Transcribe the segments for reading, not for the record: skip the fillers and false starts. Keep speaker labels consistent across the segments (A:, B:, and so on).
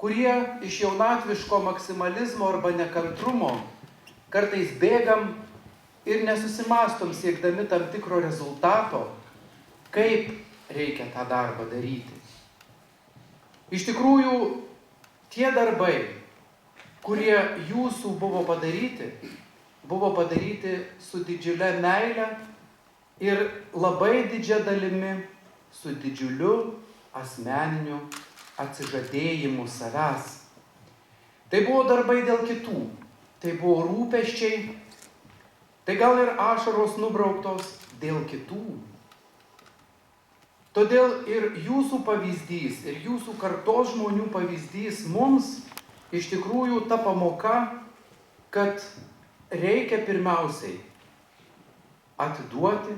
A: kurie iš jaunatviško maksimalizmo arba nekantrumo kartais bėgam ir nesusimastom siekdami tam tikro rezultato, kaip reikia tą darbą daryti. Iš tikrųjų, tie darbai, kurie jūsų buvo padaryti su didžiulė meile ir labai didžia dalimi su didžiuliu asmeniniu atsižadėjimu savęs. Tai buvo darbai dėl kitų, tai buvo rūpesčiai, tai gal ir ašaros nubrauktos dėl kitų. Todėl ir jūsų pavyzdys, ir jūsų kartos žmonių pavyzdys mums iš tikrųjų ta pamoka, kad reikia pirmiausiai atiduoti,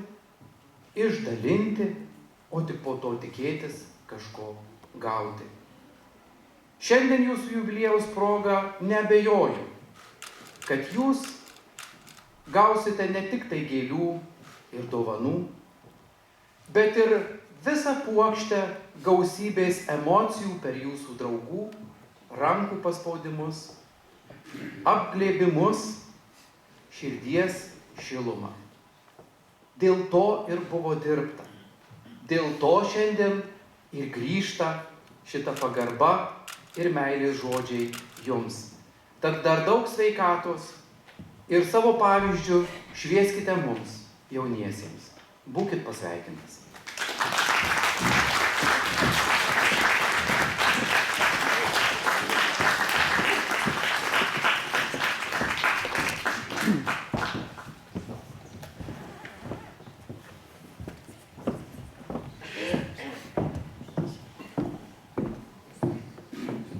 A: išdalinti, o tik po to tikėtis kažko gauti. Šiandien jūsų jubiliejaus proga neabejoju, kad jūs gausite ne tik tai gėlių ir dovanų, bet ir visą puokštę gausybės emocijų per jūsų draugų, rankų paspaudimus, apglėbimus, širdies šilumą. Dėl to ir buvo dirbta. Dėl to šiandien ir grįžta šita pagarba ir meilės žodžiai jums. Tad dar daug sveikatos ir savo pavyzdžių švieskite mums, jauniesiems. Būkit pasveikintas.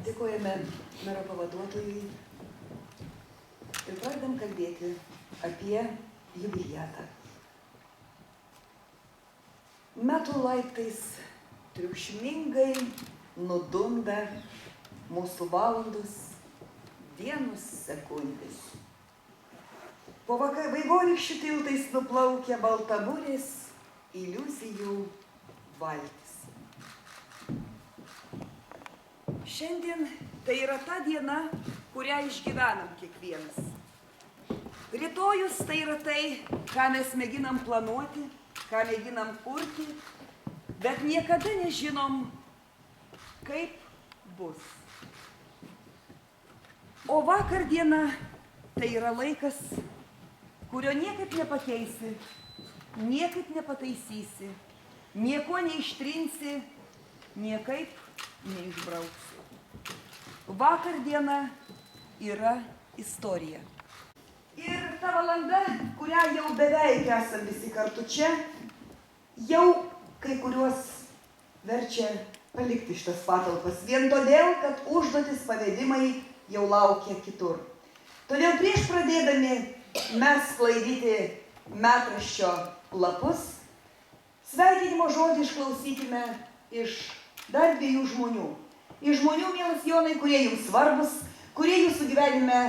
B: Dėkojame mero pavaduotojui ir pradedam kalbėti apie jubiliatą. Metų laiptais triukšmingai nudunda mūsų valandos, dienos, sekundės. Po vaivorykščių tiltais nuplaukia baltaburės iliuzijų valtis. Šiandien tai yra ta diena, kurią išgyvenam kiekvienas. Rytojus tai yra tai, ką mes mėginam planuoti, ką mėginam kurti, bet niekada nežinom, kaip bus. O vakar diena tai yra laikas, kurio niekaip nepakeisi, niekaip nepataisysi, nieko neištrinsi, niekaip neišbrauksi. Vakar diena yra istorija. Ir ta valanda, kurią jau beveik esam visi kartu čia, jau kai kuriuos verčia palikti šitas patalpas. Vien todėl, kad užduotis pavedimai jau laukia kitur. Todėl prieš pradėdami mes sklaidyti metraščio lapus, sveikinimo žodį išklausykime iš dar dviejų žmonių. Iš žmonių, mielas Jonai, kurie jums svarbus, kurie jūsų gyvenime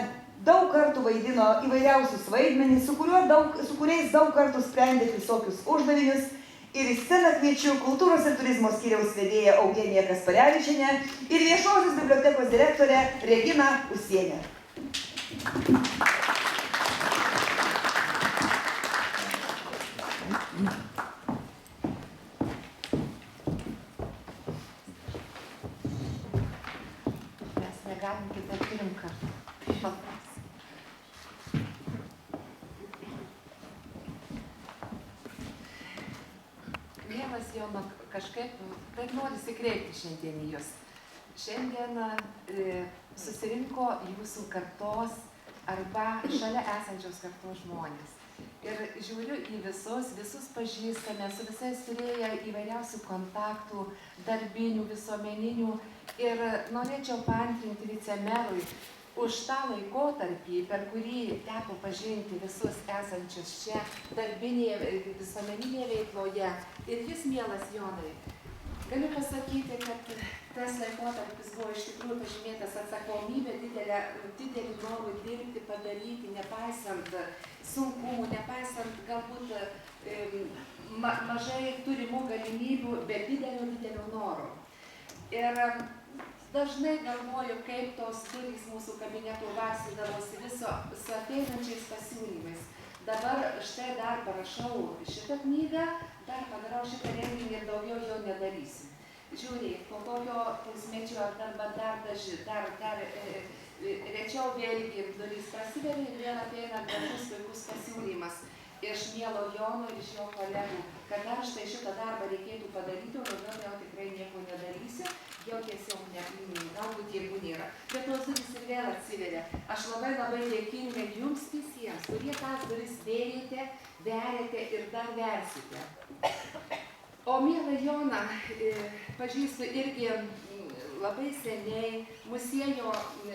B: daug kartų vaidino įvairiausius vaidmenis, su kuriais daug kartų sprendėt visokius uždavinius. Ir į sceną kviečiu kultūros ir turizmo skyriaus vedėją Eugeniją Kasparevičienę ir Viešosios bibliotekos direktorę Reginą Usienę.
C: Mes negalim kitaip, turim kartu. Mielas Jona, kažkaip taip norisi kreipti šiandien į jūs. Šiandien susirinko jūsų kartos arba šalia esančios kartos žmonės. Ir žiūriu į visus pažįstame, su visais turėję įvairiausių kontaktų, darbinių, visuomeninių. Ir norėčiau paantrinti vicemerui už tą laikotarpį, per kurį teko pažinti visus esančius čia darbinėje, visuomeninėje veikloje. Ir jis, mielas Jonai, galiu pasakyti, kad tas laikotarpis buvo iš tikrųjų pažymėtas atsakomybė, didelį norų dirbti, padaryti, nepaisant sunkumų, nepaisant galbūt mažai turimų galimybių, bet didelio noro. Ir dažnai galvoju, kaip tos durys mūsų kabinetų varsydavosi viso su ateinančiais pasiūlymais. Dabar štai dar parašau šitą knygą, dar padarau šitą renginį ir daugiau jo nedarysiu. Žiūrėk, po kokio pusmečio arba dar rečiau vėlgi durys prasiveria ir vėl ateina gražus puikus pasiūlymas iš mielo Jono ir iš jo kolegų, kad dar štai šitą darbą reikėtų padaryti, o dabar jau tikrai nieko nedarysiu, jau tiesiog galbūt jėgų nėra. Bet tos durys ir vėl atsiveria. Aš labai dėkinga jums visiems, kurie tas duris verėte ir dar versite. O mielą Joną pažįstu irgi labai seniai, musėjo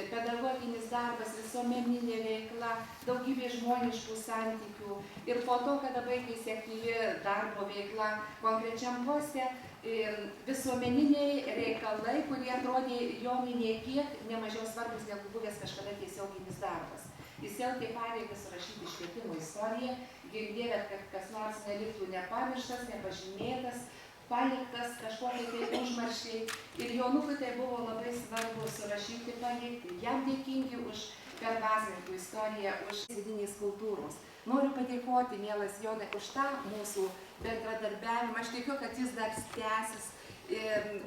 C: pedagoginis darbas, visuomeninė veikla, daugybė žmoniškų santykių. Ir po to, kada baigėsi aktyvi darbo veikla konkrečiam poste, visuomeniniai reikalai, kurie atrodė Jonui nė kiek nemažiau svarbus negu buvęs kažkada tiesioginis darbas. Jis jautė pareigą surašyti švietimo istoriją, girdėjot, kad kas nors neliktų nepamirštas, nepažymėtas, paliktas kažkokie tai užmarščiai. Ir Jonukui tai buvo labai svarbu surašyti, palikti. Jam dėkingi už Pervazininkų istoriją, už vidinės kultūros. Noriu padėkoti, mielas Jonai, už tą mūsų bendradarbiavimą. Aš tikiu, kad jis dar tęsis,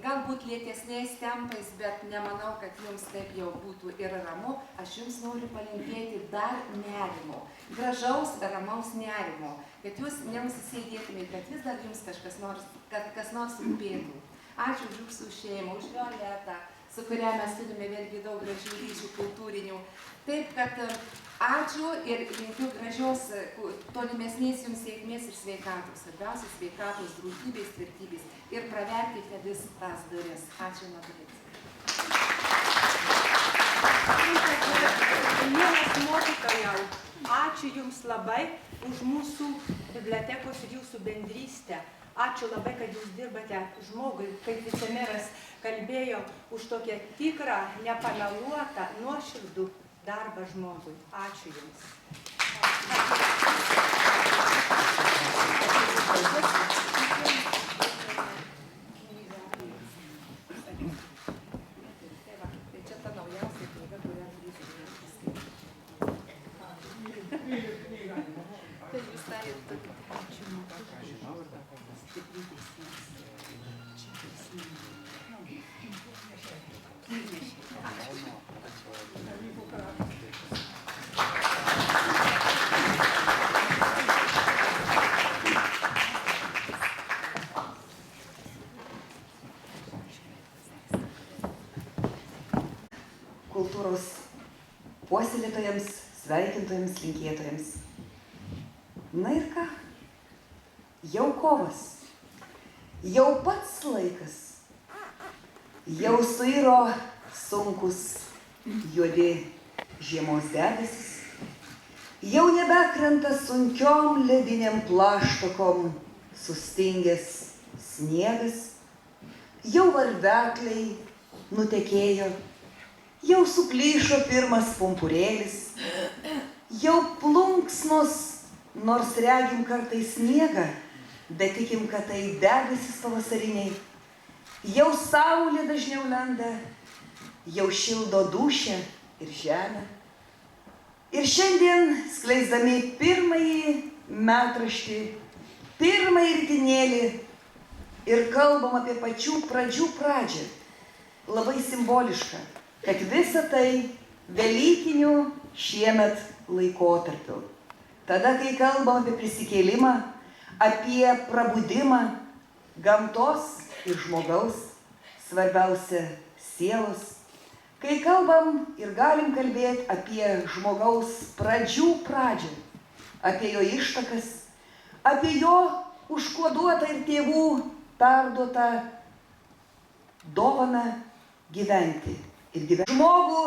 C: galbūt lėtesniais tempais, bet nemanau, kad jums taip jau būtų ir ramu. Aš jums noriu palinkėti dar nerimo, gražaus, ramaus nerimo, kad jūs neusisėdėtumėte, bet vis dar jums kas nors rūpėtų. Ačiū už jūsų šeimą, už Violetą, su kuria mes turime vėlgi daug gražių ryšių kultūrinių. Taip, kad ačiū ir linkiu gražios tolimesnės jums sėkmės ir sveikatos. Svarbiausia sveikatos, draugybės, tvirtybės. Ir praverkite vis tas duris. Ačiū labai.
D: Mielas mokytojau, ačiū jums labai už mūsų bibliotekos ir jūsų bendrystę. Ačiū labai, kad jūs dirbate žmogui, kaip vicemeras kalbėjo, už tokią tikrą, nepameluotą, nuoširdų darbą žmogui. Ačiū jums.
C: Čia ta naujausia knyga, kurią tai jūs tą ir turite.
B: Kultūros puoselėtojams, sveikintojams, linkėtojams. Na ir ką? Jau kovas, jau pats laikas, jau suiro sunkus juodi žiemos debesis, jau nebekrenta sunkiom ledinėm plaštakom sustingęs sniegas, jau varvekliai nutekėjo, jau suplyšo pirmas pumpurėlis, jau plunksnos, nors regim kartais sniegą, bet tikim, kad tai debesis pavasariniai, jau saulė dažniau lenda, jau šildo dūšią ir žemę. Ir šiandien, skleisdami pirmąjį metraštį, pirmąjį ritinėlį ir kalbam apie pačių pradžių pradžią, labai simboliška, kad visa tai velykinių šiemet laikotarpiu. Tada, kai kalbam apie prisikėlimą, apie prabudimą gamtos ir žmogaus, svarbiausia sielos, kai kalbam ir galim kalbėti apie žmogaus pradžių pradžią, apie jo ištakas, apie jo užkoduotą ir tėvų perduotą dovaną gyventi ir gyventi. Žmogų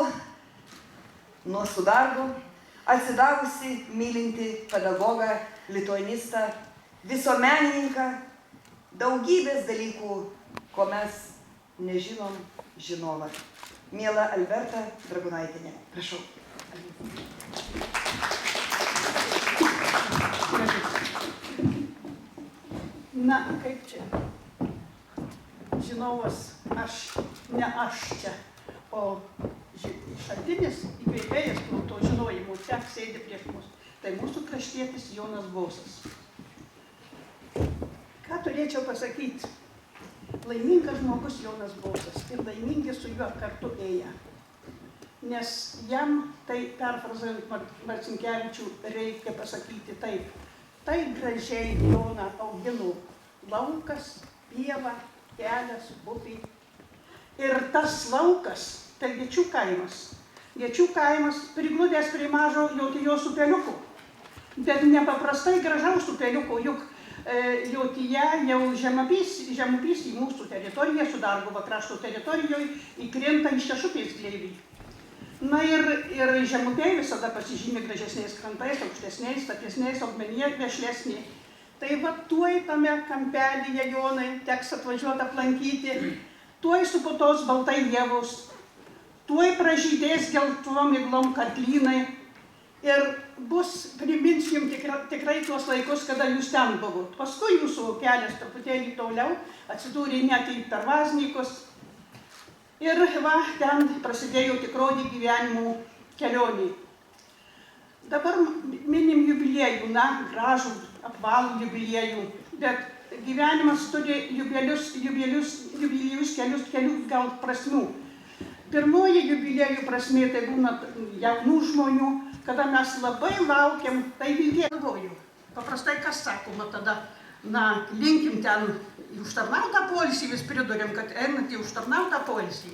B: nuostų darbo, atsidavusi, mylinti pedagogą, lituanistą, visuomenininką, daugybės dalykų, ko mes nežinom, žinovą. Miela Alberta Dragunaitienė, prašau.
E: Na, kaip čia? Žinovas, aš, ne aš čia. O šaltinis įkvėpėjas to žinojimo čia sėdi prieš mus. Tai mūsų kraštietis Jonas Bosas. Ką turėčiau pasakyti? Laimingas žmogus Jonas Bosas ir laimingi su juo kartu ėję. Nes jam, tai perfrazuojant Marcinkevičių, reikia pasakyti taip. Tai gražiai Joną augino laukas, pieva, kelias, upė. Ir tas laukas, tai Gečių kaimas. Gečių kaimas prigludęs prie mažo Jotijos upeliuko. Bet nepaprastai gražaus upeliuko, juk Jotyje jau žemupys į mūsų teritoriją, Sudarguvo krašto teritorijoje, įkrenta iš Šešupės glėbį. Na ir žemupiai visada pasižymi gražesniais krantais, aukštesniais, statesniais, augmenija vešlesnė. Tai va tuoj tame kampelyje, Jonai, teks atvažiuoti aplankyti, tuoj suputos baltai ievos, tuoj pražydės geltonom iglom karklynai ir primins jums tikrai tuos laikus, kada jūs ten buvot. Paskui jūsų kelias truputėlį toliau atsidūrė net į Pervaznykus. Ir va, ten prasidėjo tikroji gyvenimo kelionė. Dabar minim jubiliejų, gražų, apvalų jubiliejų, bet gyvenimas turi jubiliejus kelių gal prasmių. Pirmoji jubiliejų prasmė tai būna jaunų žmonių, kada mes labai laukiam, tai vilėdavoju. Paprastai kas sakoma tada, linkim ten į užtarnautą poilsį, vis pridurėm, kad einat į užtarnautą poilsį.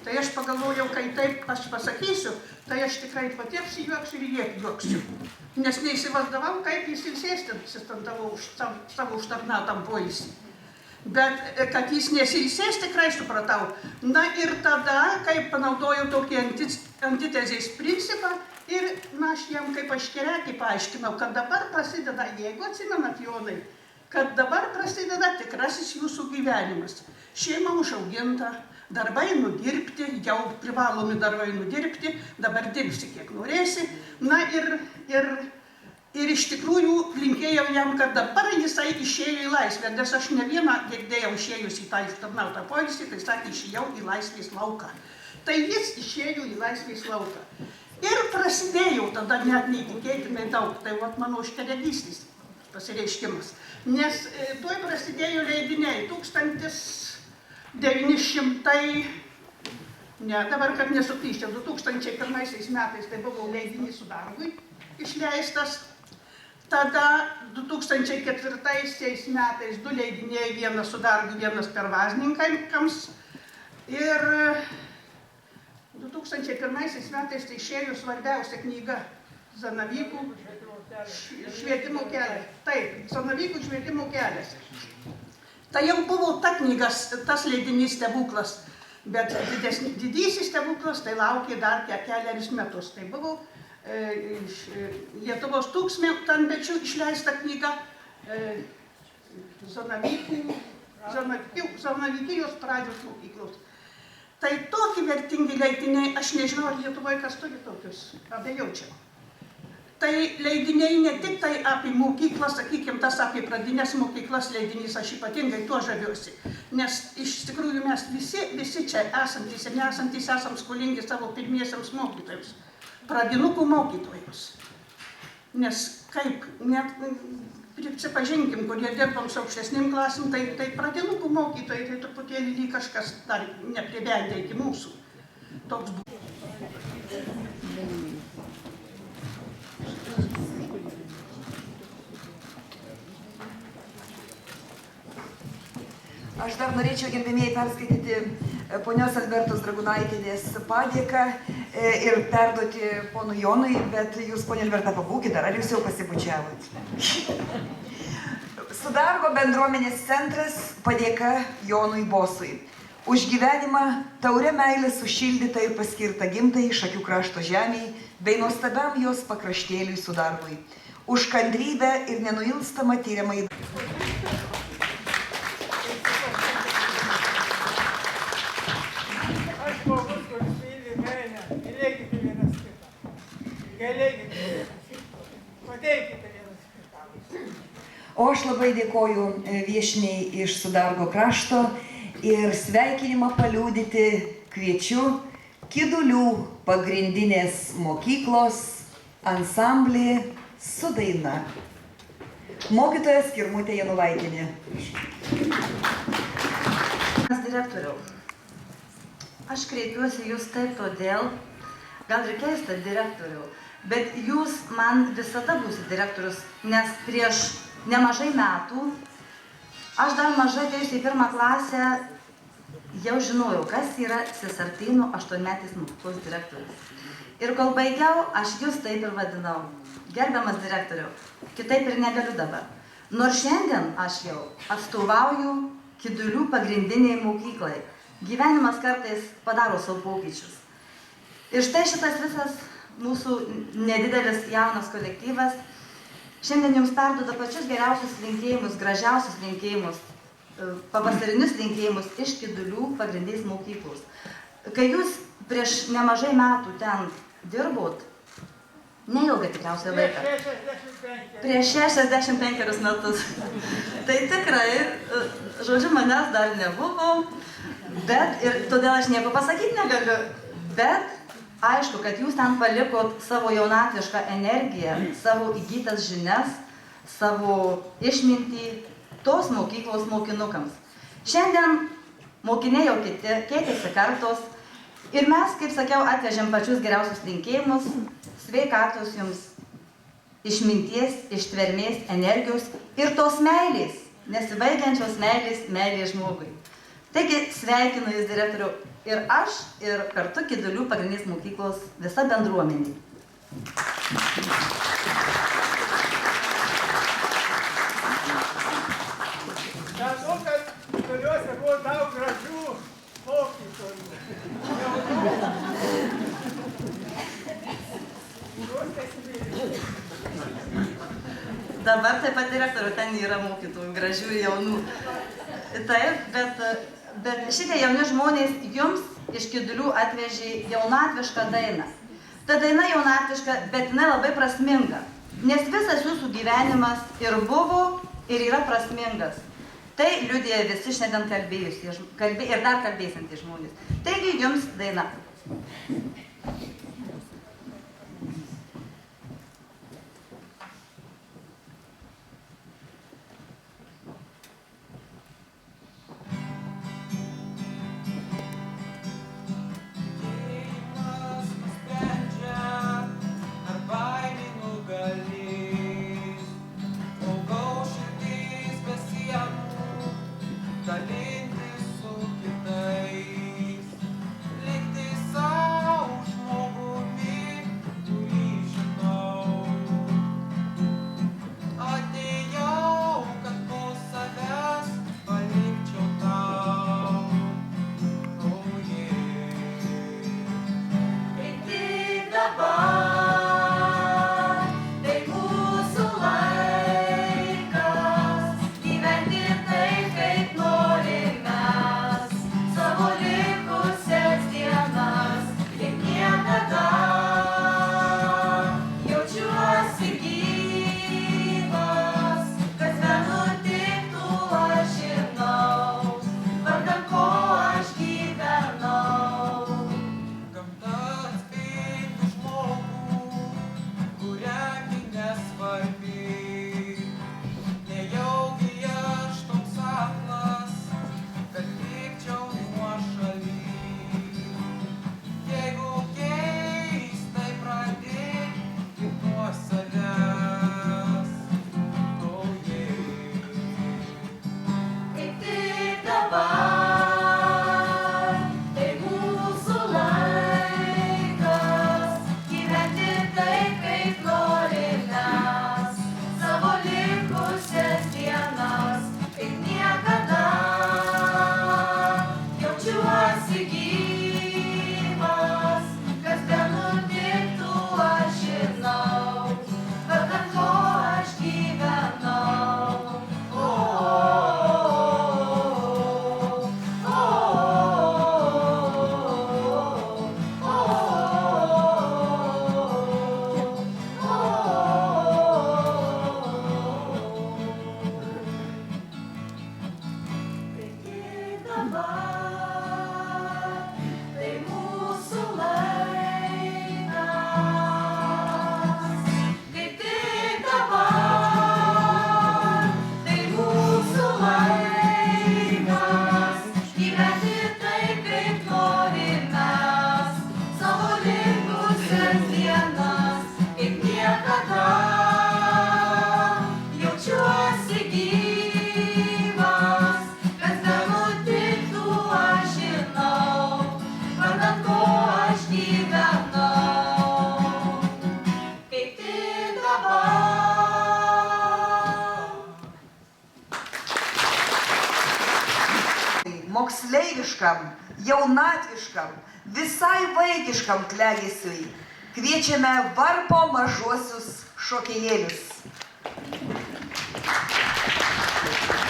E: Tai aš pagalvojau, kai taip aš pasakysiu, tai aš tikrai pati apsijuoksiu ir jie juoksiu. Nes neįsivaizdavau, kaip jis ilsėstis savo užtarnautam poilsį. Bet kad jis nesilsės, tikrai supratau. Na ir tada, kai panaudojau tokį antitezės principą, ir aš jam kaip aškerekį paaiškinau, kad dabar prasideda, jeigu atsimenat, Jonai, kad dabar prasideda tikrasis jūsų gyvenimas. Šeima užauginta, darbai nudirbti, jau privalomi darbai nudirbti, dabar dirbsi kiek norėsi. Na ir iš tikrųjų linkėjau jam, kad dabar jisai išėjo į laisvę, nes aš ne vieną girdėjau išėjus į tą užtarnautą poilsį, tai sakė, išėjau į laisvės lauką. Tai jis išėjo į laisvės lauką. Ir prasidėjo tada net neįtikėtinai daug, tai vat mano užkeregystės pasireiškimas. Nes tuoj prasidėjo leidiniai 2001 metais tai buvo leidinys Sudargui išleistas. Tada 2004 metais 2 leidiniai, vienas Sudargui, vienas Pervazninkams. Ir 2001 metais tai išėjo svarbiausia knyga Zanavykų švietimo kelias. Taip, Zanavykų švietimo kelias. Tai jau buvo ta knyga, tas leidinys stebuklas, bet didysis stebuklas tai laukė dar kelerius metus. Tai buvo Lietuvos tūkstantmečių išleista knyga Zanavykijos pradžios mokyklos. Tai tokie vertingi leidiniai, aš nežinau, ar Lietuvoje kas turi tokius, abejaučiau. Tai leidiniai ne tik tai apie mokyklą, sakykime, tas apie pradinės mokyklas leidinys, aš ypatingai tuo žaviuosi. Nes iš tikrųjų mes visi čia esantys ir nesantys esam skolingi savo pirmiesiams mokytojams, pradinukų mokytojus. Nes kaip, net prisipažinkim, kurie dirbam su aukštesnėm klasim, tai pradinukų mokytojai, tai truputėlį lyg kažkas dar nepribendė iki mūsų. Toks buvo.
B: Aš dar norėčiau, gerbėmėjai, perskaityti ponios Albertos Dragunaitienės padėką ir perduoti ponui Jonui, bet jūs, ponia Alberta, pabūkite, ar jūs jau pasibučiavot? Sudargo bendruomenės centras padėka Jonui Bosui. Už gyvenimą taure meilė sušildyta ir paskirta gimtai Šakių krašto žemei bei nuostabiam jos pakraštėliui Sudargui. Už kantrybę ir nenuilstamą tyriamą O aš labai dėkoju viešniai iš Sudargo krašto ir sveikinimą paliudyti kviečiu Kidulių pagrindinės mokyklos ansamblį su daina. Mokytoja Skirmutė Janulaitinė.
F: Direktoriau, aš kreipiuosi jūs taip todėl, gal ir keista direktoriau, bet jūs man visada būsite direktorius, nes prieš nemažai metų, aš dar mažai atėjusi į 1 klasę, jau žinojau, kas yra Sesartynų 8-metės mokyklos direktorius. Ir kol baigiau, aš jūs taip ir vadinau. Gerbiamas direktoriau, kitaip ir negaliu dabar. Nors šiandien aš jau atstovauju Kidulių pagrindiniai mokyklai. Gyvenimas kartais padaro savo pokyčius. Ir štai šitas visas mūsų nedidelis jaunas kolektyvas šiandien jums perduoda pačius geriausius linkėjimus, gražiausius linkėjimus, pavasarinius linkėjimus iš Kidulių pagrindinės mokyklos. Kai jūs prieš nemažai metų ten dirbot, neilgai tikriausiai laiką. Prieš 65 metus. Tai tikrai, žodžiu, manęs dar nebuvo, bet ir todėl aš nieko pasakyti negaliu. Bet aišku, kad jūs ten palikot savo jaunatvišką energiją, savo įgytas žinias, savo išmintį tos mokyklos mokinukams. Šiandien mokiniai jau keitėsi kartos ir mes, kaip sakiau, atvežėm pačius geriausius linkėjimus, sveikatos jums, išminties, ištvermės, energijos ir tos meilės, nesibaigiančios meilės žmogui. Taigi sveikinu jūs, direktoriau, ir aš, ir kartu Kidulių pagrindinės mokyklos visa bendruomenė.
G: Žinau, kad Kiduliuose buvo daug gražių mokytojų.
F: Dabar taip pat direktorių ten yra mokytojų, gražių ir jaunų. Taip, bet šitie jauni žmonės jums iš Kidulių atvežė jaunatvišką dainą. Ta daina jaunatviška, bet jinai labai prasminga, nes visas jūsų gyvenimas ir buvo, ir yra prasmingas. Tai liudija visi šiandien kalbėjusieji ir dar kalbėsantys žmonės. Taigi jums daina.
H: Dalintis su kitais, likti sau žmogų.
B: vaikiškam, jaunatviškam, visai vaikiškam klegesiui kviečiame varpo mažuosius šokėjėlius.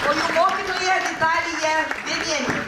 B: O jų mokytoja Vitalija Vienienė.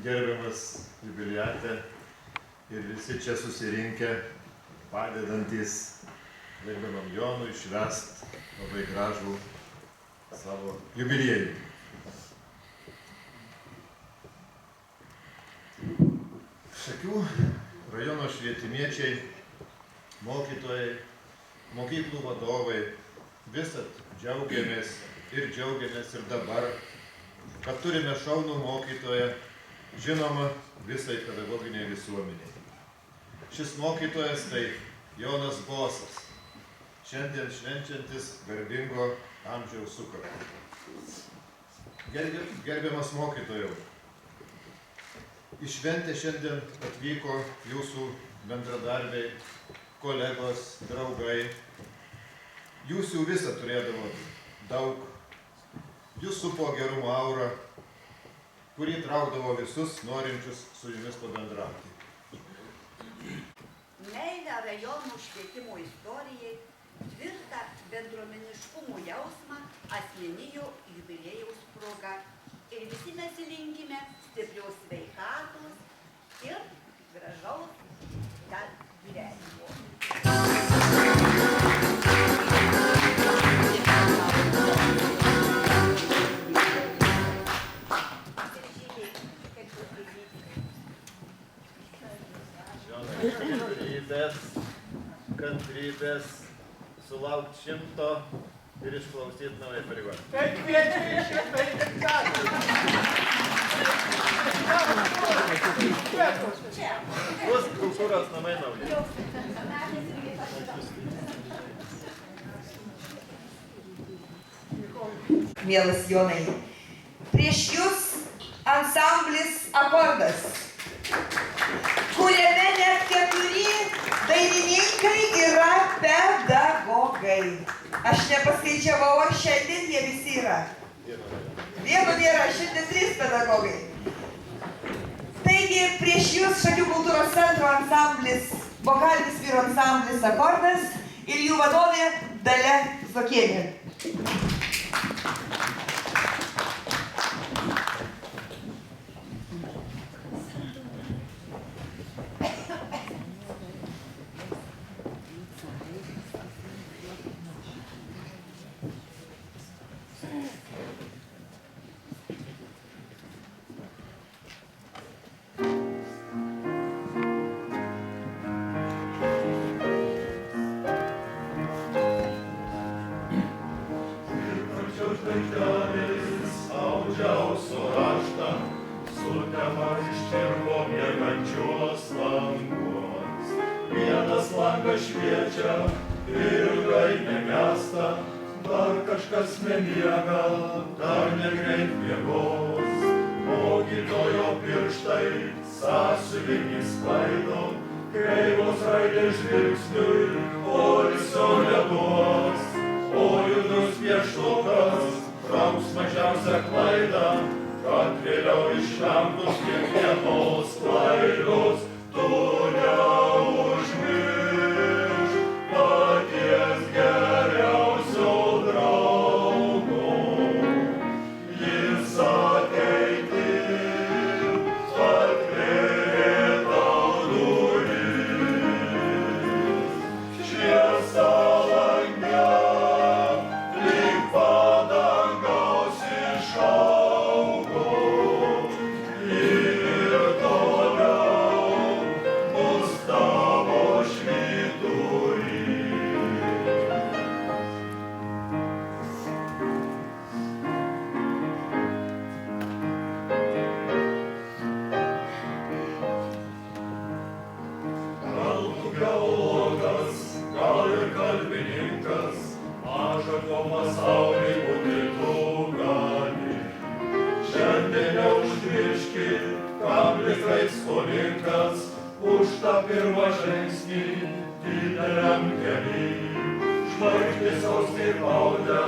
H: gerbiamas jubiliate ir visi čia susirinkę, padedantys gerbiamam Jonui švęst labai gražų savo jubiliejų. Šakių rajono švietimiečiai, mokytojai, mokyklų vadovai, visat džiaugiamės ir dabar, kad turime šaunų mokytoją, žinoma visai pedagoginiai visuomeniai. Šis mokytojas tai Jonas Bosas, šiandien švenčiantis garbingo amžiaus sukaktį. Gerbiamas mokytojau, į šventę šiandien atvyko jūsų bendradarbiai, kolegos, draugai. Jūs jau visą turėdavot daug. Jūs supo gerumo aurą, kurį traukdavo visus norinčius su jumis pabendrauti.
I: meilę rajono švietimo istorijai, tvirtą bendruomeniškumo jausmą asmeninio jubiliejaus proga. Ir visi mes linkime stiprios sveikatos ir gražaus dar gyvenimo.
J: Kantrybės, sulaukti 100 ir išklausyti naują pareigą.
G: Tai kviečiu iš 100.
J: Bus kultūros namai nauji.
B: Mielas Jonai, prieš jūs ansamblis Akordas, kuriame net 4 dainininkai yra pedagogai. Aš nepaskaičiavau, ar šiandien jie visi yra. Vieno nėra, šiandien 3 pedagogai. Taigi, prieš jūs Šakių kultūros centro ansamblis, vokalinis vyrų ansamblis Akordas ir jų vadovė Dalia Zokienė.
K: Vienas langas šviečia, ilgai nemesta, dar kažkas nemiega, dar negreit miegos. Mokytojo pirštai sąsiuvinį sklaido, kreivos raidės žvilgsniui poilsio neduos. O judrus pieštukas trauks mažiausią klaidą, kad vėliau išvengtų kiekvienos klaidos. Tu neužmiršk paties geriausio draugo, jis ateity atvėrė tau duris. Šviesa lange lyg padangos išaugo, ir toliau bus tavo švyturys. Gal tu geologas, gal ir kalbininkas, maža ko pasauly būti tu gali. Šiandien neužmirški, kam likrai skolingas, už tą pirmą žingsnį dideliam kely. Žvaigždės austai paudę,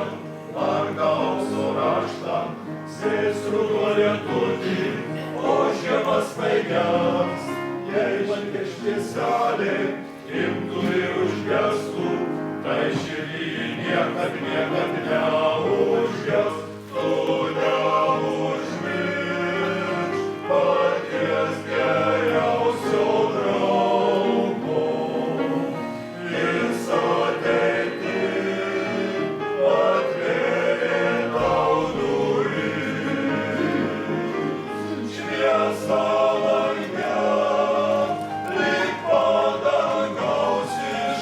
K: margą aukso raštą, sės ruduo lietutį, o žiemas baigias. Jei lankė švieselė imtų ir užgestų, tai širdį niekad neužges. Tu neužmiršk paties geriausio draugo, jis ateity atvėrė tau duris. Šviesa lange lyg padangos išaugo,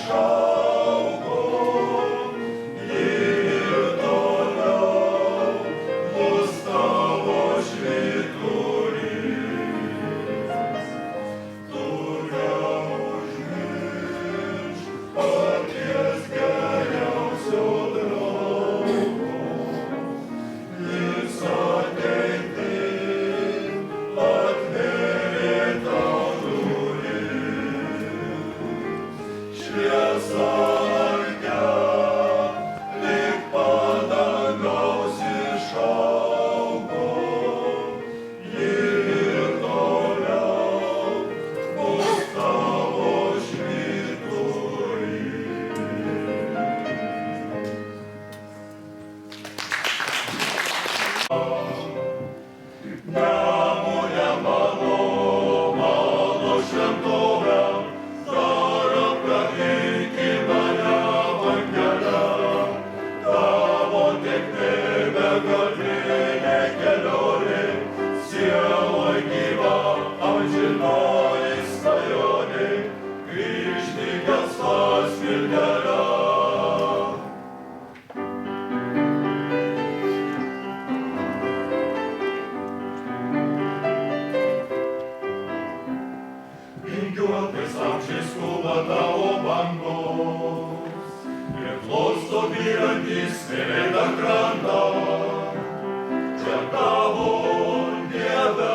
K: byrantys vėlėtą krantą. Čia tavo, Dieve,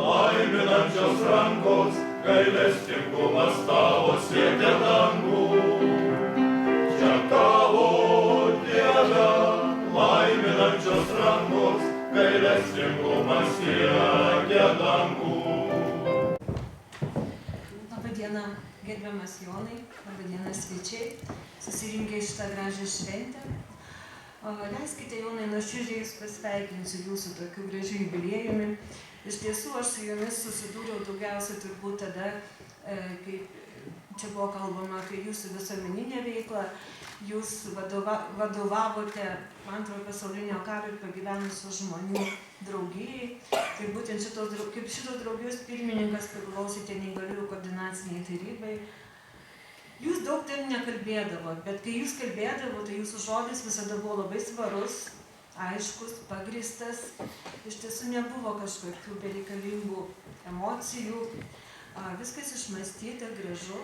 K: laiminančios rankos, gailestingumas tavo siekia dangų. Čia tavo, Dieve, laiminančios rankos, gailestingumas siekia dangų.
L: Labadiena, gerbiamas Jonai, labadiena svečiai, susirinkę į šitą gražią šventę. Leiskite, Jonai, nuoširdžiai jūs pasveikinsiu jūsų tokiu gražiu jubiliejumi. Iš tiesų, aš su jumis susidūriau daugiausia turbūt tada, kai čia buvo kalbama apie jūsų visuomeninę veiklą. Jūs vadovavote Antrojo pasaulinio karo ir pagyvenusių žmonių draugijai. Tai būtent kaip šitos draugijos pirmininkas priklausėte neįgaliųjų koordinaciniai tarybai. Jūs daug ten nekalbėdavo, bet kai jūs kalbėdavo, tai jūsų žodis visada buvo labai svarus, aiškus, pagrįstas. Iš tiesų nebuvo kažkokių bereikalingų emocijų. Viskas išmąstyta, gražu.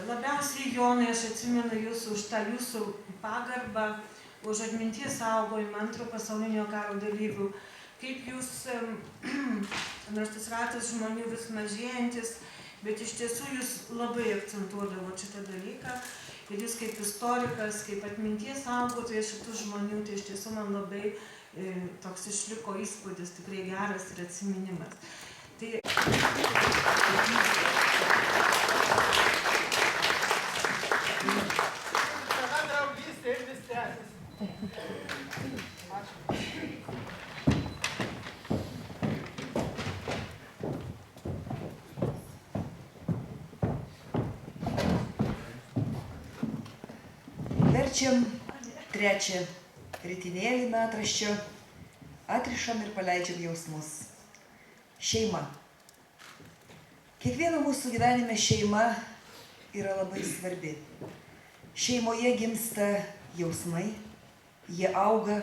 L: Labiausiai, Jonai, aš atsimenu jūs už tą jūsų pagarbą, už atminties saugojimą Antrojo pasaulinio karo dalyvių. Kaip jūs, nors tas ratas žmonių vis mažėjantis, bet iš tiesų jūs labai akcentuodavo šitą dalyką. Ir jūs kaip istorikas, kaip atminties saugotojas šitų žmonių, tai iš tiesų man labai toks išliko įspūdis, tikrai geras ir atsiminimas. Tai...
G: Sena draugystė ir vis tęsiasi. Ačiū.
B: Verčiam trečią ritinėlį metraščio, atrišam ir paleidžiam jausmus. Šeima. Kiekvieno mūsų gyvenime šeima yra labai svarbi. Šeimoje gimsta jausmai, jie auga,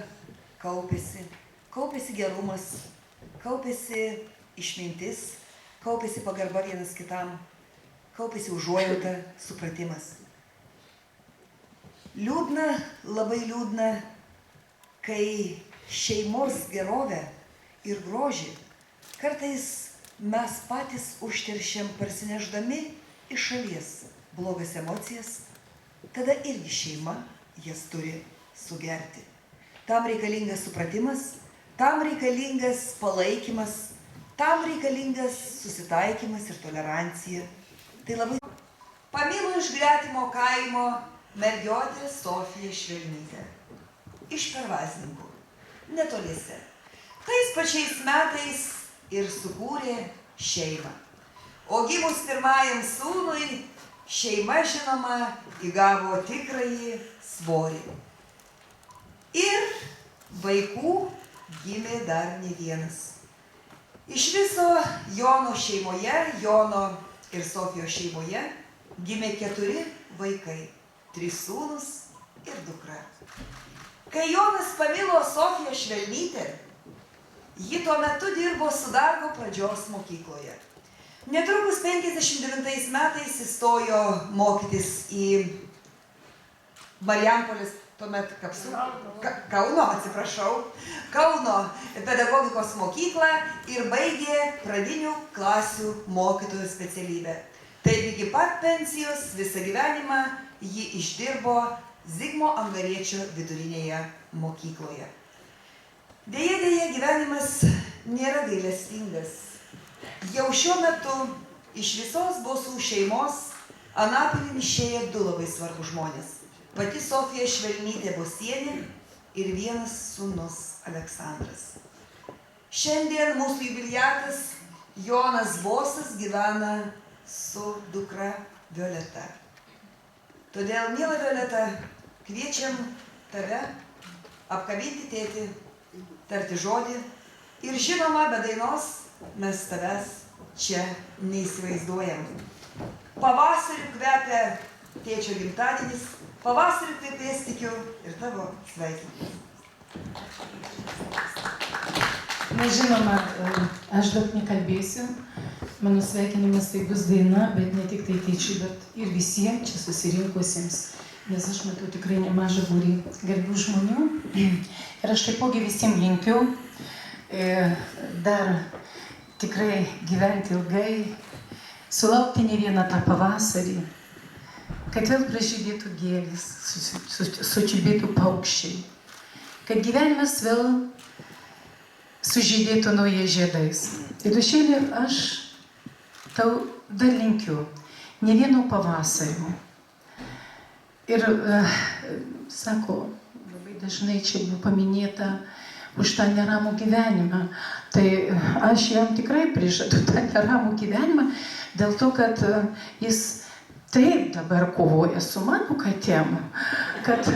B: kaupiasi gerumas, kaupiasi išmintis, kaupiasi pagarba vienas kitam, kaupiasi užuojauta, supratimas. Liūdna, labai liūdna, kai šeimos gerovę ir grožį kartais mes patys užteršiam parsinešdami iš šalies blogas emocijas, tada irgi šeima jas turi sugerti. Tam reikalingas supratimas, tam reikalingas palaikymas, tam reikalingas susitaikymas ir tolerancija. Tai labai... Pamilo iš gretimo kaimo mergiotė Sofija Švelnytė. Iš Pervazininkų, netoliese. Tais pačiais metais ir sukūrė šeimą. O gimus pirmajam sūnui, šeima, žinoma, įgavo tikrąjį svorį. Ir vaikų gimė dar ne vienas. Iš viso Jono šeimoje, Jono ir Sofijos šeimoje, gimė 4 vaikai. 3 sūnus ir dukra. Kai Jonas pamilo Sofiją Švelnytę, ji tuo metu dirbo Sudargo pradžios mokykloje. Netrukus 59 metais įstojo mokytis į Marijampolės, tuomet Kauno pedagogikos mokyklą ir baigė pradinių klasių mokytojų specialybę. Taip iki pat pensijos visą gyvenimą ji išdirbo Zigmo Angariečio vidurinėje mokykloje. Deja, gyvenimas nėra gailestingas. Jau šiuo metu iš visos Bosų šeimos anapilin išėjo 2 labai svarbus žmonės. Pati Sofija Švelnytė Bosienė ir vienas sūnus Aleksandras. Šiandien mūsų jubiliatas Jonas Bosas gyvena su dukra Violeta. Todėl, miela Violeta, kviečiam tave apkabinti tėtį, tarti žodį ir žinoma, be dainos mes tavęs čia neįsivaizduojam. Pavasariu kvepia tėčio gimtadienis, pavasariu kvepės tikiu ir tavo sveikinimas.
M: Na žinoma, aš daug nekalbėsiu. Mano sveikinimas tai bus daina, bet ne tik tai tėčiui, bet ir visiems čia susirinkusiems. nes aš matau tikrai nemažą būrį garbių žmonių. Ir aš taipogi visiems linkiu dar tikrai gyventi ilgai, sulaukti ne vieną tą pavasarį, kad vėl pražydėtų gėlės, sučiulbėtų paukščiai, kad gyvenimas vėl sužydėtų naujais žiedais. Ir dušėlė, aš tau dar linkiu ne vieno pavasario. Ir sako, labai dažnai čia buvo paminėta už tą neramų gyvenimą. Tai aš jam tikrai prižadu tą neramų gyvenimą, dėl to, kad jis taip dabar kovoja su mano katėm, kad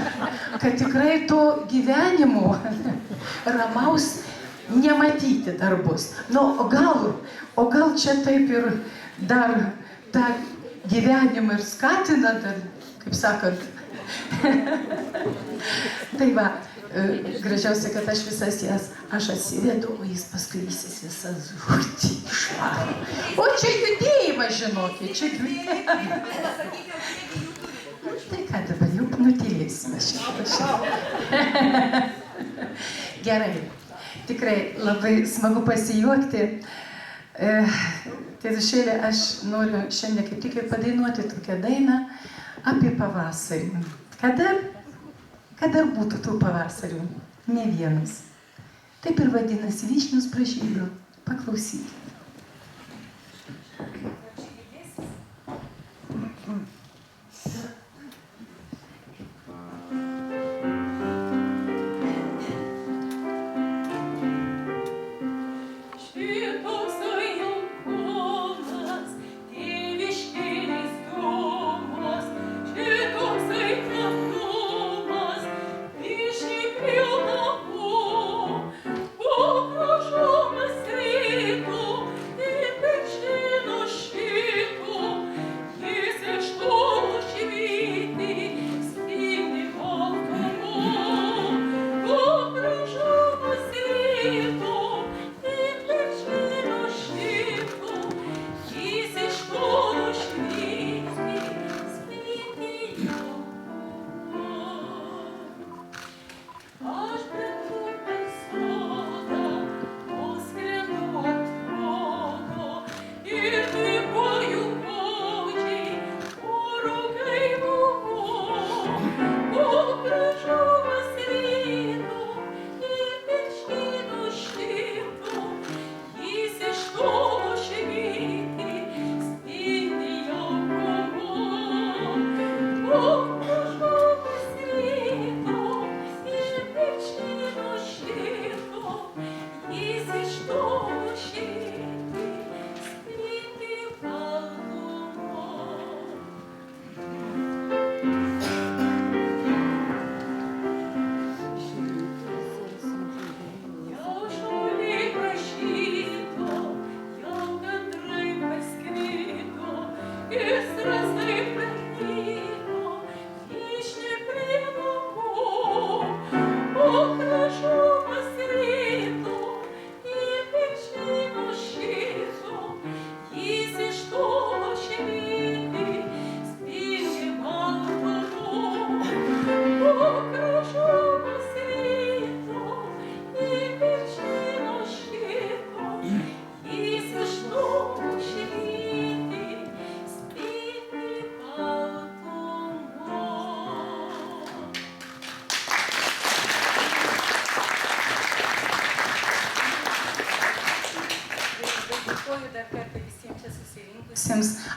M: tikrai to gyvenimo ramaus nematyti dar bus. Nu, o gal čia taip ir dar tą gyvenimą ir skatina, dar, kaip sakant. Tai va, gražiausia, kad aš visas jas, aš atsivedu, o jis paskui visas žūti išvaro. O čia judėjimas, žinokit, čia judėjimas. Tai ką dabar, jau nutylėsime šitą. Gerai, tikrai labai smagu pasijuokti. Tėdušėlė, aš noriu šiandien kaip tik ir padainuoti tokią dainą apie pavasarį. Kada būtų tų pavasarių? Ne vienas. Taip ir vadinasi, vyšnios pražydo. Paklausykite.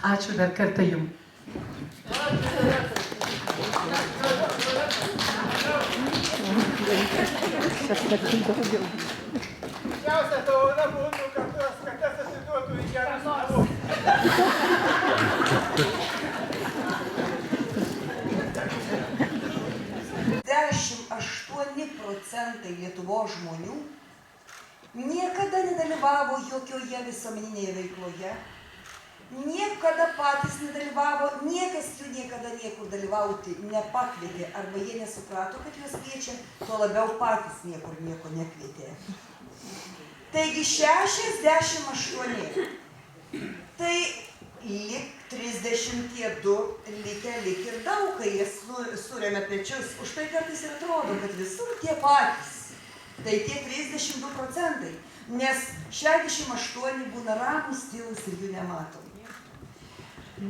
M: Ačiū dar kartą jums.
G: Didžiausia dovana būtų, kad tas kates atiduotų į gerus namus.
B: 98% Lietuvos žmonių niekada nedalyvavo jokioje visuomeninėje veikloje, niekada patys nedalyvavo, niekas jų niekada niekur dalyvauti nepakvietė, arba jie nesuprato, kad juos kviečia, tuo labiau patys niekur nieko nekvietė. Taigi 68. Tai lyg 32 likę lyg ir daug, kai jie suremia pečius. Už tai kartais ir atrodo, kad visur tie patys. Tai tie 32%, nes 68 būna ramus, tylus ir jų nematom.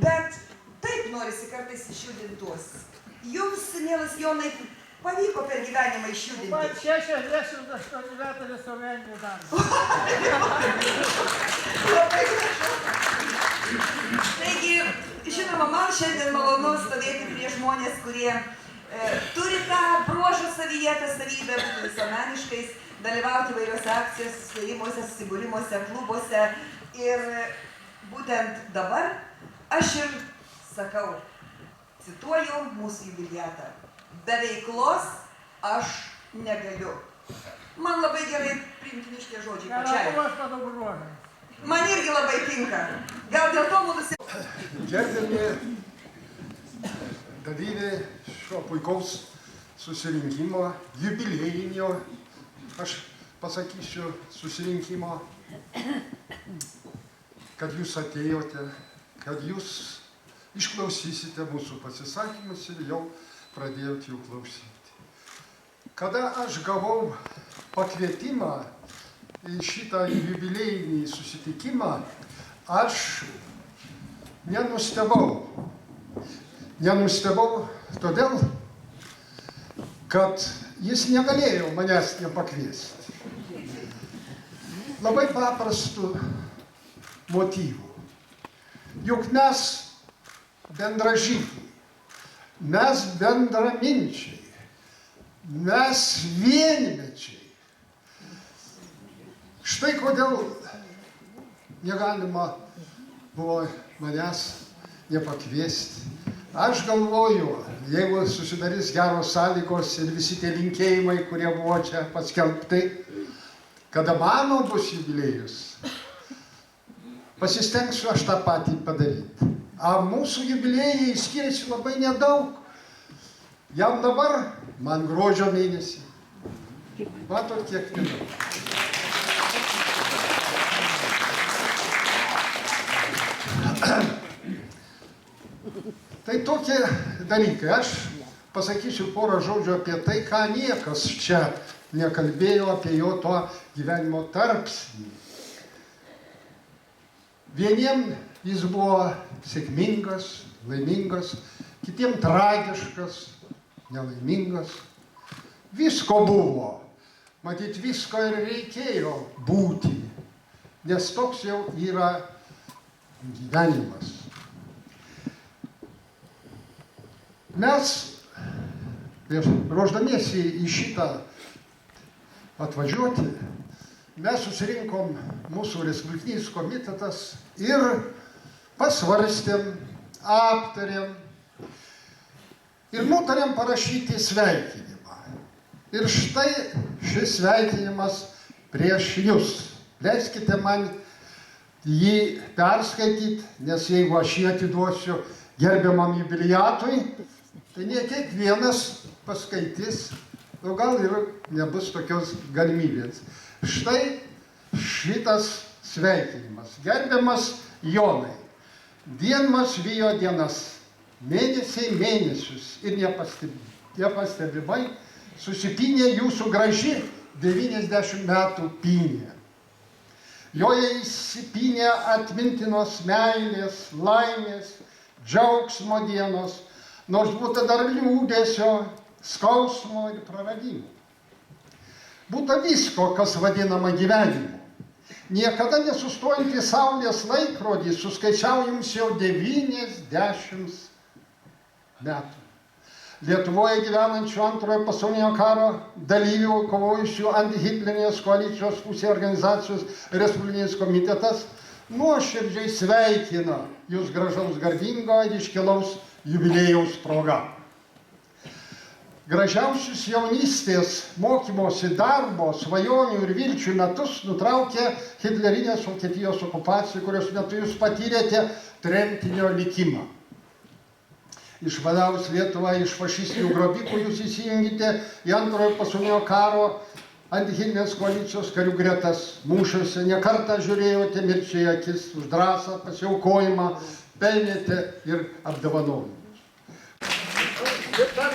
B: Bet taip norisi kartais išjudintuos. Jums, mielas Jonai, pavyko per gyvenimą išjudinti.
G: Man 68 metų visuomeninį darbą.
B: Labai gražu. Taigi, žinoma, man šiandien malonu stovėti prie žmonės, kurie turi tą bruožą savyje, tą savybę būti visuomeniškais, dalyvauti įvairiuose akcijose, susitarimuose, susibūrimuose, klubuose. Ir būtent dabar aš ir sakau, cituoju mūsų jubiliatą. Be veiklos aš negaliu. Man labai gerai priimtini šitie žodžiai pačiai. Man irgi labai tinka. Gal dėl to mūsų...
N: Gerbiami dalyviai šio puikaus susirinkimo, jubiliejinio, aš pasakysiu, susirinkimo, kad jūs atėjote, kad jūs išklausysite mūsų pasisakymus ir jau pradėjot jų klausyti. Kada aš gavau pakvietimą į šitą jubiliejinį susitikimą, aš nenustebau. Nenustebau todėl, kad jis negalėjo manęs nepakviesti. Labai paprastų motyvų. Juk mes bendražygiai, mes bendraminčiai, mes vienmečiai. Štai kodėl negalima buvo manęs nepakviesti. Aš galvoju, jeigu susidarys geros sąlygos ir visi tie linkėjimai, kurie buvo čia paskelbti, kada mano bus jubiliejus, pasistengsiu aš tą patį padaryti. A mūsų jubiliejai skiriasi labai nedaug. Jam dabar, man gruodžio mėnesį. Matot, kiek nedaug. Tai tokie dalykai. Aš pasakysiu porą žodžių apie tai, ką niekas čia nekalbėjo apie jo to gyvenimo tarpsnį. Vieniem jis buvo sėkmingas, laimingas, kitiem tragiškas, nelaimingas. Visko buvo. Matyt, visko ir reikėjo būti, nes toks jau yra gyvenimas. Mes, ruošdamiesi į šitą atvažiuoti, mes susirinkom mūsų Respublikinis komitetas ir pasvarstėm, aptarėm ir nutarėm parašyti sveikinimą. Ir štai šis sveikinimas prieš jūs. Leiskite man jį perskaityti, nes jeigu aš jį atiduosiu gerbiamam jubiliatui, tai ne kiekvienas paskaitys, o gal ir nebus tokios galimybės. Štai šitas sveikinimas. Gerbiamas Jonai, dienmas vijo dienas, mėnesiai mėnesius ir nepastebimai susipynė jūsų graži 90 metų pynė. Joje įsipynė atmintinos meilės, laimės, džiaugsmo dienos, nors būta dar liūdesio, skausmo ir praradimų. Būta visko, kas vadinama gyvenimu. Niekada nesustojantį saulės laikrodį suskaičiau jums jau 90 metų. Lietuvoje gyvenančių antrojo pasaulinio karo dalyvių, kovojusių antihitlerinės koalicijos pusė organizacijos Respublikinis komitetas nuoširdžiai sveikina jūs gražaus, garbingo ir iškilaus jubiliejaus proga. Gražiausius jaunystės mokymosi, darbo, svajonių ir vilčių metus nutraukė hitlerinės Vokietijos okupacija, kurios metu jūs patyrėte tremtinio likimą. Išvadavus Lietuvą iš fašistinių grobikų, jūs įsijungite į antrojo pasaulinio karo antihitlinės koalicijos karių gretas. Mūšiuose nekartą žiūrėjote mirčiai akis už drąsą, pasiaukojimą, pelnėte ir apdovanojimus. Ir dar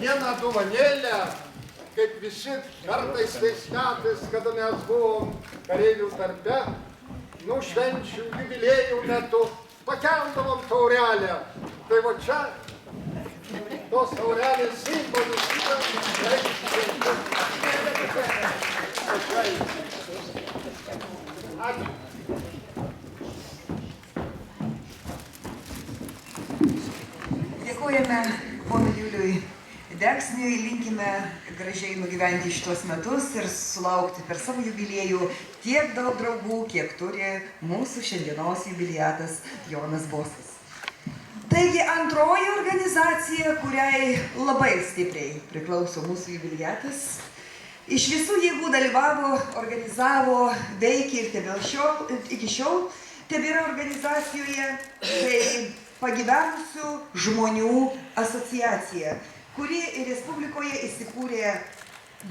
N: vieną dovanėlę, kaip visi kartais tais metais, kada mes buvom kareivių darbe, švenčių jubiliejų metu pakeldavom taurelę. Tai va čia tos taurelės simbolis yra. Ačiū.
B: Dėkojame ponui Juliui Deksniui, linkime gražiai nugyventi šitos metus ir sulaukti per savo jubiliejų tiek daug draugų, kiek turi mūsų šiandienos jubiliatas Jonas Bosas. Taigi antroji organizacija, kuriai labai stipriai priklauso mūsų jubiliatas, iš visų jėgų dalyvavo, organizavo, veikė ir iki šiol tebėra organizacijoje, tai pagyvenusių žmonių asociacija, kuri Respublikoje įsikūrė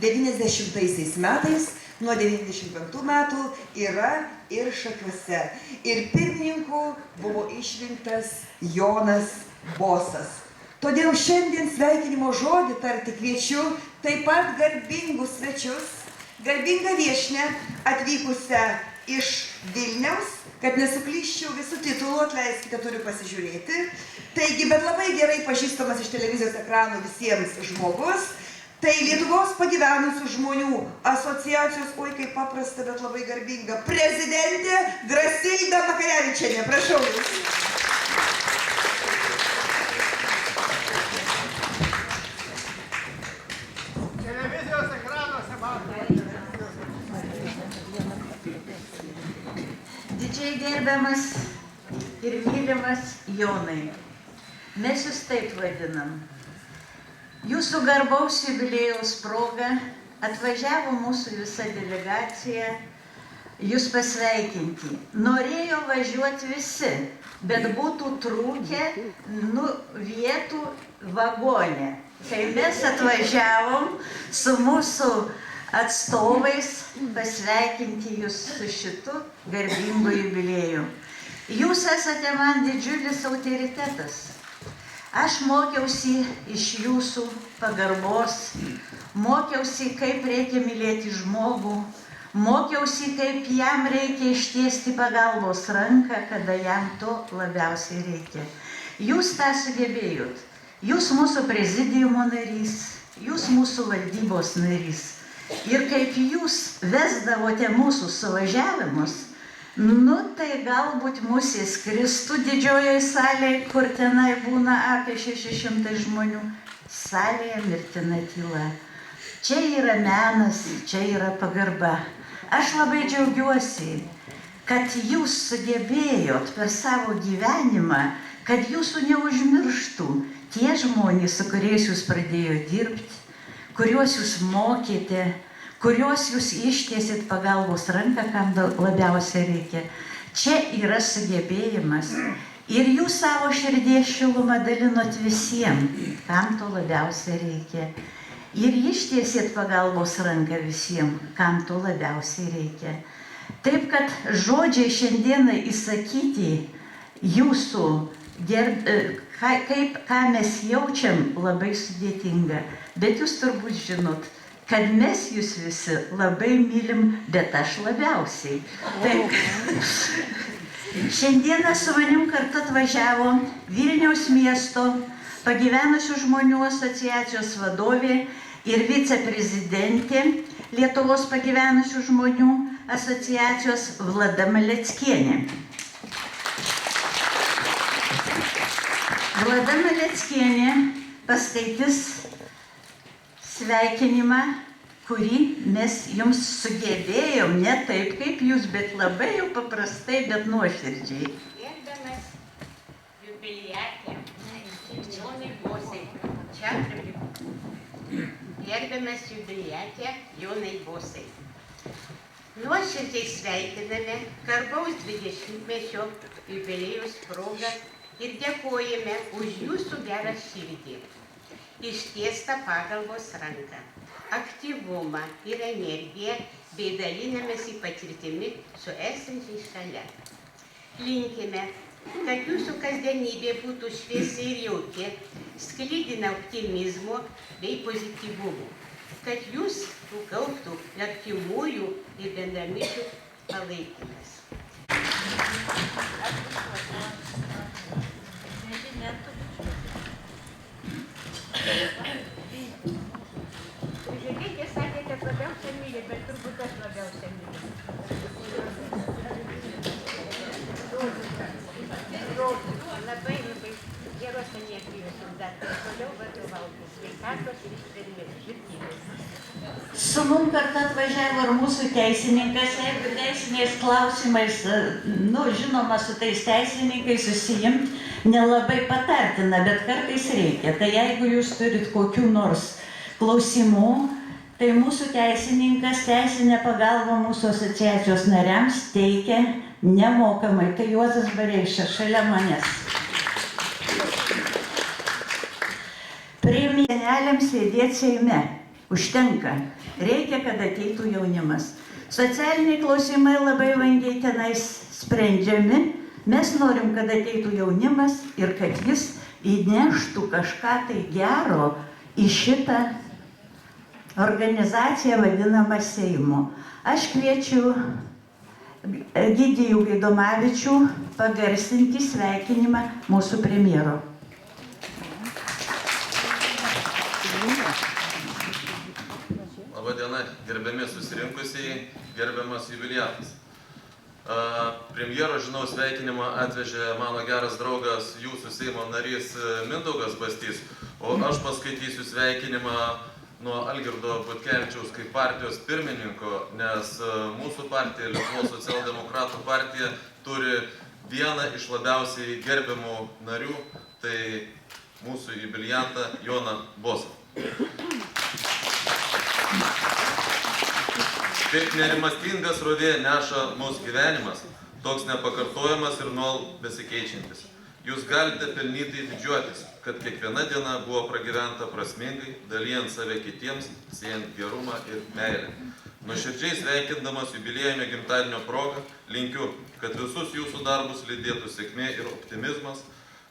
B: 90 metais, nuo 95 metų yra ir Šakiuose. Ir pirmininku buvo išrinktas Jonas Bosas. Todėl šiandien sveikinimo žodį tarti kviečiu taip pat garbingus svečius, garbingą viešnią atvykusią iš Vilniaus, kad nesuklyščiau visų titulų, atleiskite, turiu pasižiūrėti. Taigi, bet labai gerai pažįstamas iš televizijos ekranų visiems žmogus, tai Lietuvos pagyvenusių žmonių asociacijos, oi kaip paprasta, bet labai garbinga, prezidentė Grasilda Makarevičienė. Prašau jūs.
G: Televizijos ekranuose matome.
O: Didžiai gerbiamas ir mylimas Jonai, mes jūs taip vadinam. Jūsų garbaus jubiliejaus proga atvažiavo mūsų visa delegacija jūs pasveikinti. Norėjo važiuoti visi, bet būtų trūkę vietų vagone. Kai mes atvažiavom su mūsų atstovais pasveikinti jūs su šitu garbingu jubilieju. Jūs esate man didžiulis autoritetas. Aš mokiausi iš jūsų pagarbos, mokiausi, kaip reikia mylėti žmogų, mokiausi, kaip jam reikia ištiesti pagalbos ranką, kada jam to labiausiai reikia. Jūs tą sugebėjot. Jūs mūsų prezidiumo narys, jūs mūsų valdybos narys. Ir kaip jūs vesdavote mūsų suvažiavimus, tai galbūt mūsų įskristų didžiojoje salėje, kur tenai būna apie 600 žmonių. Salėje mirtina tyla. Čia yra menas, čia yra pagarba. Aš labai džiaugiuosi, kad jūs sugebėjot per savo gyvenimą, kad jūsų neužmirštų tie žmonės, su kuriais jūs pradėjote dirbti, kuriuos jūs mokėte, kuriuos jūs ištiesit pagalbos ranką, kam labiausiai reikia. Čia yra sugebėjimas. Ir jūs savo širdies šilumą dalinot visiems, kam to labiausiai reikia. Ir ištiesit pagalbos ranką visiems, kam to labiausiai reikia. Taip, kad žodžiai šiandieną įsakyti jūsų, ką mes jaučiam, labai sudėtinga. Bet jūs turbūt žinot, kad mes jūs visi labai mylim, bet aš labiausiai. Taip. Šiandieną su manim kartu atvažiavo Vilniaus miesto pagyvenusių žmonių asociacijos vadovė ir viceprezidentė Lietuvos pagyvenusių žmonių asociacijos Vlada Maleckienė. Vlada Maleckienė paskaitys sveikinimą, kurį mes jums sugebėjom, ne taip kaip jūs, bet labai jau paprastai, bet nuoširdžiai.
P: Gerbiamas jubiliatė, Jonai Bosai, čia priblikau. Gerbiamas jubiliatė, Jonai Bosai. Nuoširdžiai sveikiname garbaus 20-mečio jubiliejaus progą ir dėkojame už jūsų gerą širdį, ištiestą pagalbos ranką, aktyvumą ir energiją bei dalinamės į patirtimi su esančiais šalia. Linkime, kad jūsų kasdienybė būtų šviesi ir jauki, sklidina optimizmo bei pozityvumo, kad jūs sukauptų artimųjų ir bendraminčių palaikymas. Žiūrėkite, sakė, kad labiausiai myli, bet turbūt aš labiausiai myliu. Labai geros energijos jums dar, toliau vadovauti sveikatos ir ištvermės.
O: Su mum kartu atvažiavo ir mūsų teisininkas, jeigu teisiniais klausimais, žinoma, su tais teisininkais susijimt nelabai patartina, bet kartais reikia. Tai jeigu jūs turit kokių nors klausimų, tai mūsų teisininkas teisinę pagalbą mūsų asociacijos nariams teikia nemokamai. Tai Juozas Bareiša šalia manęs. Premija seneliams sėdėti Seime. Užtenka. Reikia, kad ateitų jaunimas. Socialiniai klausimai labai vangiai tenais sprendžiami. Mes norim, kad ateitų jaunimas ir kad jis įneštų kažką tai gero į šitą organizaciją vadinamą Seimu. Aš kviečiu Egidijų Gaidomavičių pagarsinti sveikinimą mūsų premjero.
Q: Labadiena, gerbiami susirinkusieji, gerbiamas jubiliatas. Premjero, žinau, sveikinimą atvežė mano geras draugas, jūsų Seimo narys Mindaugas Bastys, o aš paskaitysiu sveikinimą nuo Algirdo Butkevičiaus kaip partijos pirmininko, nes mūsų partija, Lietuvos socialdemokratų partija, turi vieną iš labiausiai gerbiamų narių, tai mūsų jubiliatą Joną Bosą. Kaip nerimastingas srovė neša mūsų gyvenimas, toks nepakartojamas ir nuolat besikeičiantis. Jūs galite pelnytai didžiuotis, kad kiekviena diena buvo pragyventa prasmingai, dalijant save kitiems, siejant gerumą ir meilę. Nuoširdžiai sveikindamas jubiliejinio gimtadienio progą, linkiu, kad visus jūsų darbus lydėtų sėkmė ir optimizmas,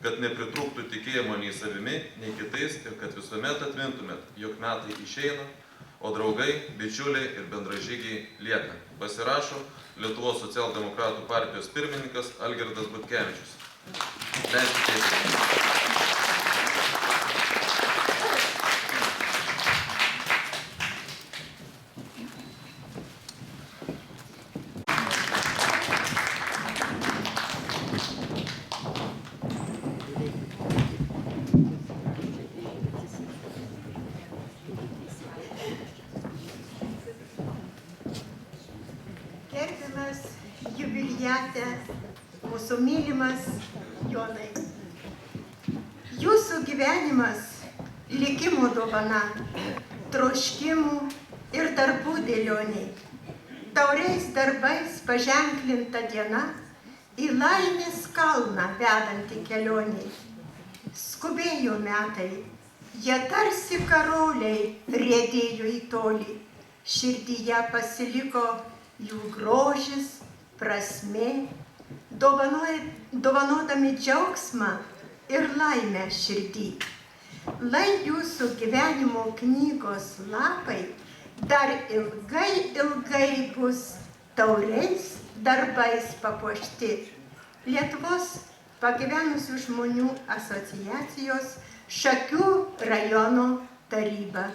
Q: kad nepritrūktų tikėjimo nei savimi, nei kitais ir kad visuomet atmintumėt, jog metai išeina, o draugai, bičiuliai ir bendražygiai lieka. Pasirašo Lietuvos socialdemokratų partijos pirmininkas Algirdas Butkevičius. Leiskite.
P: Gerbiamas jubiliate, mūsų mylimas Jonai. Jūsų gyvenimas likimo dovana, troškimų ir darbų dėlioniai. Tauriais darbais paženklinta diena, į laimės kalną vedantį kelioniai. Skubėjo metai, jie tarsi karoliai riedėjo į tolį. Širdyje pasiliko jų grožis, prasmė, dovanodami džiaugsmą ir laimę širdį. Lai jūsų gyvenimo knygos lapai dar ilgai bus tauriais darbais papuošti. Lietuvos pagyvenusių žmonių asociacijos Šakių rajono taryba.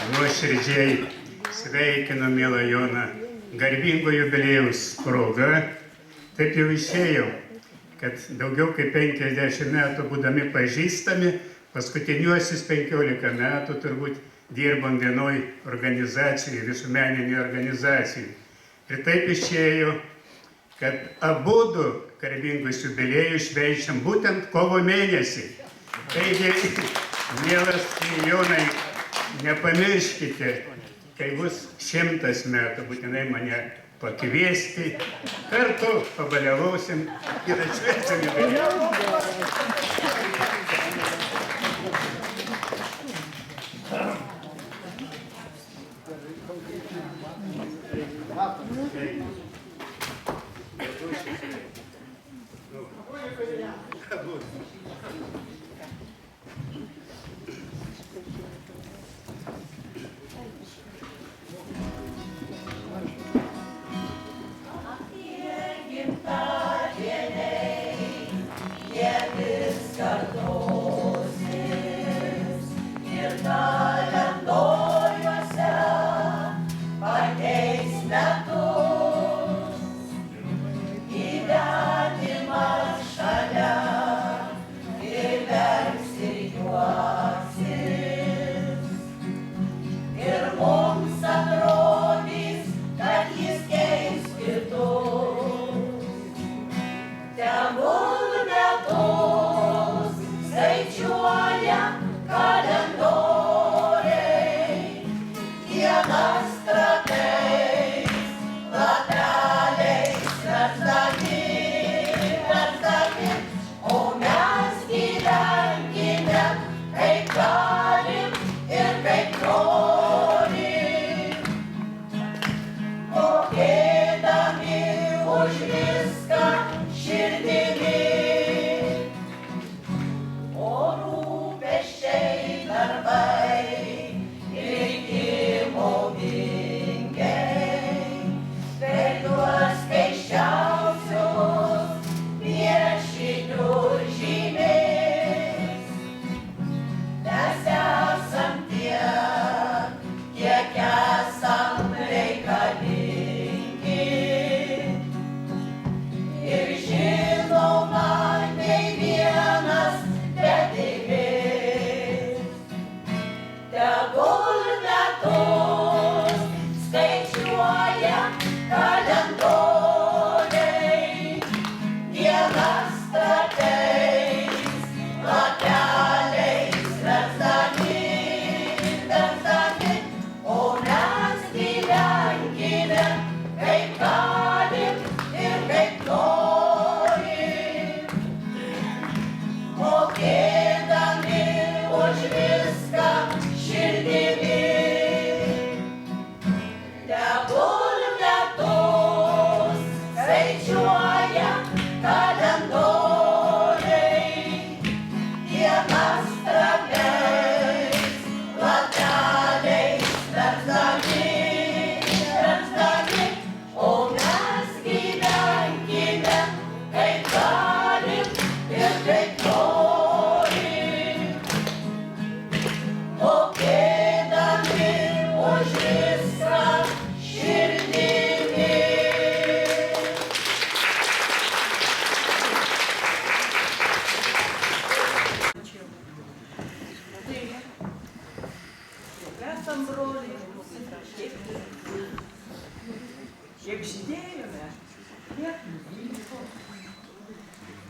R: Nuoširdžiai sveikinu, mielą Joną, garbingo jubiliejaus proga. Taip jau išėjo, kad daugiau kaip 50 metų būdami pažįstami, paskutiniuosius 15 metų turbūt dirbam vienoj organizacijai, visuomeninėje organizacijai. Ir taip išėjo, kad abudu garbingus jubiliejus švenčiam būtent kovo mėnesį. Taigi, mielas Jonai, nepamirškite, kai bus 100 metų, būtinai mane pakviesti, kartu pabaliavosim ir atšvęsim jubiliejų.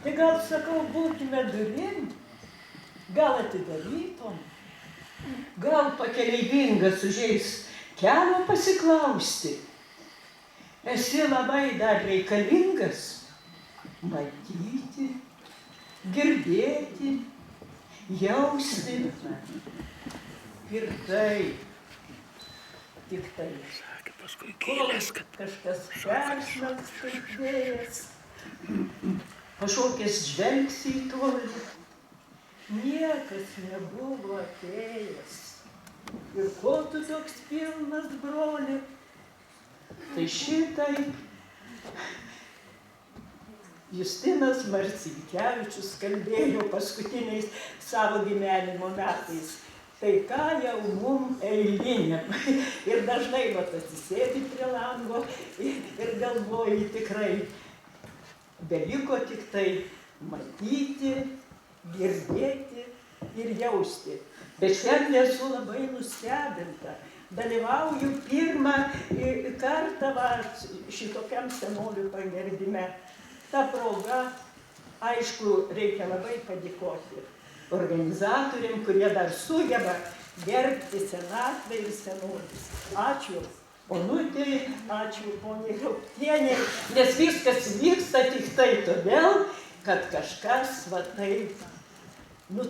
P: Tai gal, sakau, būtume durim, gal atidarytom, gal pakeleivingas užeis kelio pasiklausti. Esi labai dar reikalingas matyti, girdėti, jausti. Ir tai, tik tai, kol kažkas persmelks kalbėjęs, pašokęs žvelgsi į tolį, niekas nebuvo atėjęs. Ir ko tu toks pilnas, broli? Tai šitaip Justinas Marcinkevičius kalbėjo paskutiniais savo gyvenimo metais. Tai ką jau mum eiliniam. Ir dažnai vat atsisėdi prie lango ir galvoji tikrai. Beliko tik tai matyti, girdėti ir jausti. Bet šiandien esu labai nustebinta. Dalyvauju pirmą kartą šitokiam senolių pagerbime. Ta proga, aišku, reikia labai padėkoti organizatoriam, kurie dar sugeba gerbti senatvę ir senolius. Ačiū Onutei, ačiū poniai Rauptienei, nes viskas vyksta tik tai todėl, kad kažkas va taip,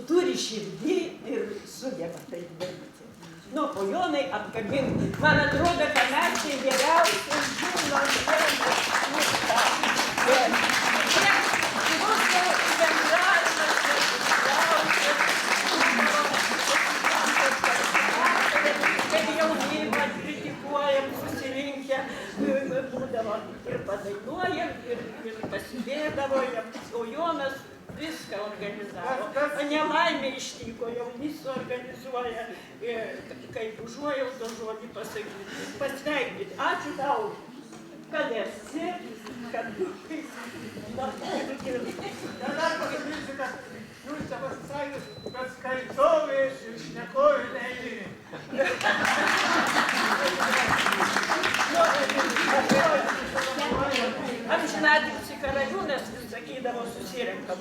P: turi širdį ir sugeba taip daryti. O Jonai apkabink, man atrodo, kad mes čia geriausiai žinom, viską organizavo. Nelaimė ištiko, jaunys organizuoja, kaip užuojautos žodį pasakyti, pasveikinti. Ačiū tau, kad esi, kad būkai.
G: Dar pasakysiu, kad jūs čia pasisakėt, kad skaitovė ir šnekovė neįlinė.
P: Amžinatilsį Karaliūnas vis sakydavo susirenkam.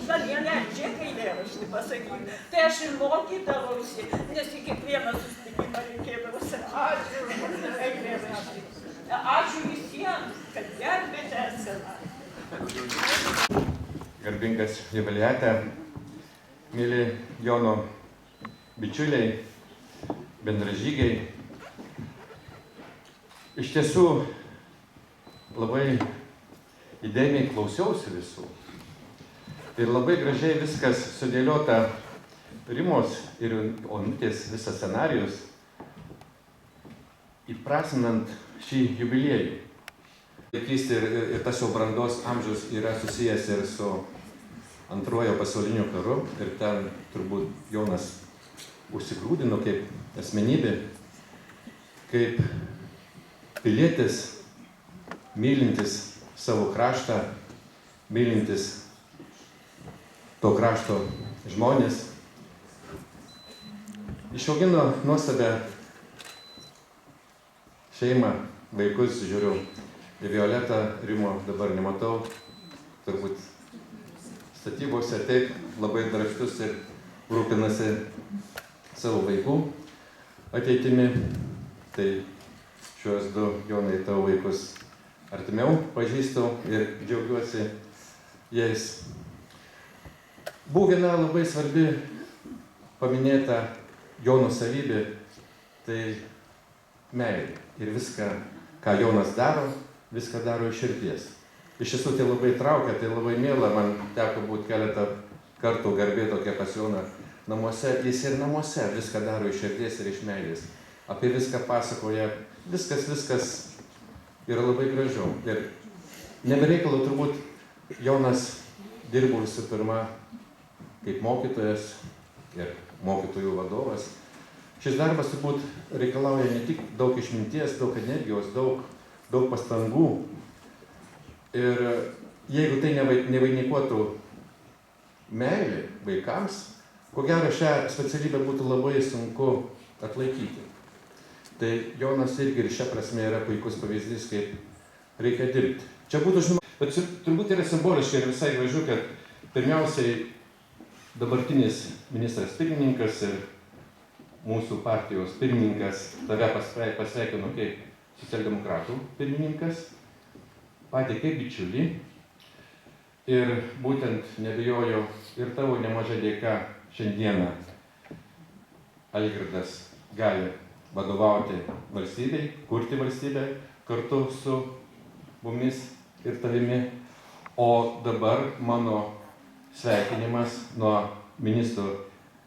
P: Žalienė Džekai eilėraštį pasakyti. Tai aš ir mokydavausi, nes į kiekvieną susitikimą reikėdavo sakyti. Ačiū eilėraštį. Ačiū visiems, kad gerbėte seną.
A: Garbingas jubiliate, mėly Jono bičiuliai, bendražygiai. Iš tiesų, labai įdėmiai klausiausi visų. Ir labai gražiai viskas sudėliota Rimos ir Onutės visas scenarijus, įprasminant šį jubiliejų. Vaikystė ir tas jau brandos amžius yra susijęs ir su Antrojo pasauliniu karu. Ir ten turbūt Jonas užsigrūdino kaip asmenybė, kaip pilietis, mylintis savo kraštą, mylintis to krašto žmonės. Išaugino nuostabią šeimą, vaikus, žiūriu į Violetą, Rimo dabar nematau, turbūt statybose taip labai darbštus ir rūpinasi savo vaikų ateitimi. Tai šiuos du, Jonai, tavo vaikus artimiau pažįstu ir džiaugiuosi jais. Buvo viena labai svarbi paminėta Jono savybė, tai meilė. Ir viską, ką Jonas daro, viską daro iš širdies. Iš tiesų tai labai traukia, tai labai miela, man teko būti keletą kartų garbė tokia pas Joną namuose. Jis ir namuose viską daro iš širdies ir iš meilės. Apie viską pasakoja, viskas yra labai gražu. Ir nebereikalo turbūt Jonas dirbo visų pirma kaip mokytojas ir mokytojų vadovas. Šis darbas turbūt reikalauja ne tik daug išminties, daug energijos, daug pastangų. Ir jeigu tai nevainikuotų meilė vaikams, ko gero šią specialybę būtų labai sunku atlaikyti. Tai Jonas irgi ir šią prasme yra puikus pavyzdys, kaip reikia dirbti. Čia būtų žinoma, bet turbūt yra simboliškai ir visai gražu, kad pirmiausiai dabartinis ministras pirmininkas ir mūsų partijos pirmininkas tave pasveikino kaip socialdemokratų pirmininkas, patį kaip bičiulį. Ir būtent nebijojo ir tavo nemaža dėka šiandieną Algirdas gali vadovauti valstybei, kurti valstybę kartu su mumis ir tavimi. O dabar mano sveikinimas nuo ministro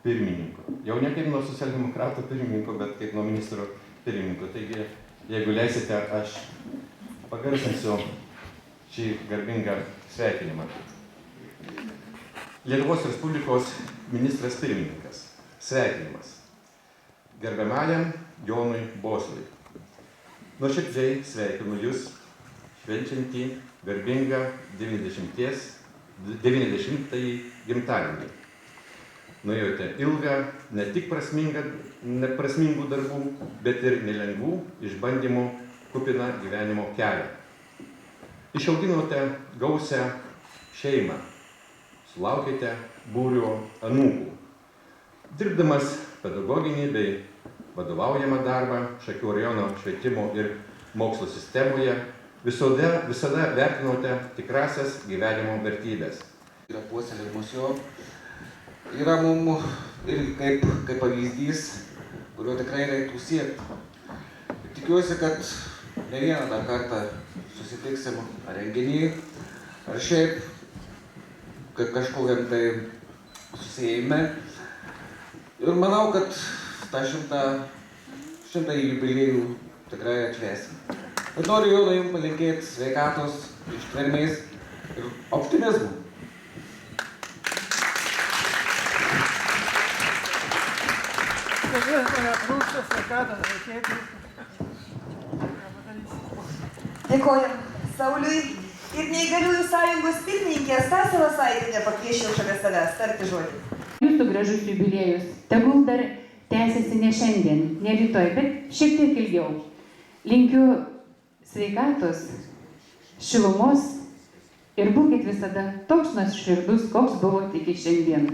A: pirmininko. Jau ne kaip nuo socialdemokratų pirmininko, bet kaip nuo ministro pirmininko. Taigi, jeigu leisite, aš pagarsinsiu šį garbingą sveikinimą. Lietuvos Respublikos ministras pirmininkas. Sveikinimas. Gerbiamajam Jonui Boslui. Nuoširdžiai sveikinu Jūs švenčiantį garbingą 90-ąjį gimtadienį. Nuėjote ilgą, ne tik prasmingų darbų, bet ir nelengvų išbandymų kupiną gyvenimo kelią. Išauginote gausią šeimą, sulaukėte būrio anūkų. Dirbdamas pedagoginį bei vadovaujamą darbą Šakių rajono švietimo ir mokslo sistemoje, visada vertinote tikrasias gyvenimo vertybės.
S: Yra puoselėjimas jo, yra mums ir kaip pavyzdys, kurio tikrai reiktų siekti. Tikiuosi, kad ne vieną dar kartą susitiksim ar renginį, ar šiaip kažkokiam tai susijime. Ir manau, kad tą šimtąjį jubiliejų tikrai atšvęsim. Ir noriu Jonai Jums palinkėti sveikatos, ištvermės ir optimizmų.
G: Dievas mane trūksta, sveikatos, reikėtų.
B: Dėkojam Sauliui ir neįgaliųjų sąjungos pirmininkė Stasė Vasaitienė pakviesčiau šalia savęs tarti žodį.
T: Jūsų gražus jubiliejus tegul dar tęsiasi ne šiandien, ne rytoj, bet šiek tiek ilgiau. Linkiu sveikatos, šilumos ir būkit visada toks nuoširdus, koks buvot iki šiandien.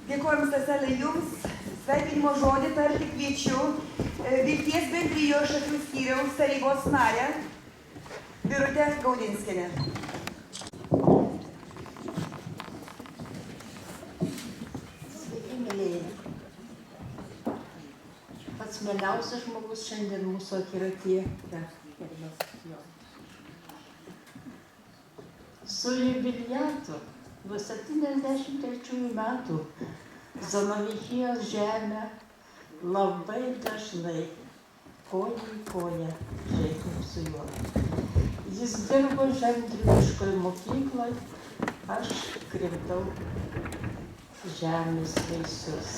B: Dėkojam, Staselė, jums. Sveikinimo žodį tarti kviečiu Vilties bendrijos Šakių skyriaus tarybos narę Birutę Gaudinskienę.
U: Sveiki, mėlyje. Pats mieliausias žmogus šiandien mūsų akiratyje. Su jubiliatu nuo 73 metų Zanavichijos žemę labai dažnai koja į koją žaidėm su juo. Jis dirbo žemdirbiškoj mokykloj, aš krimtau žemės vaisius.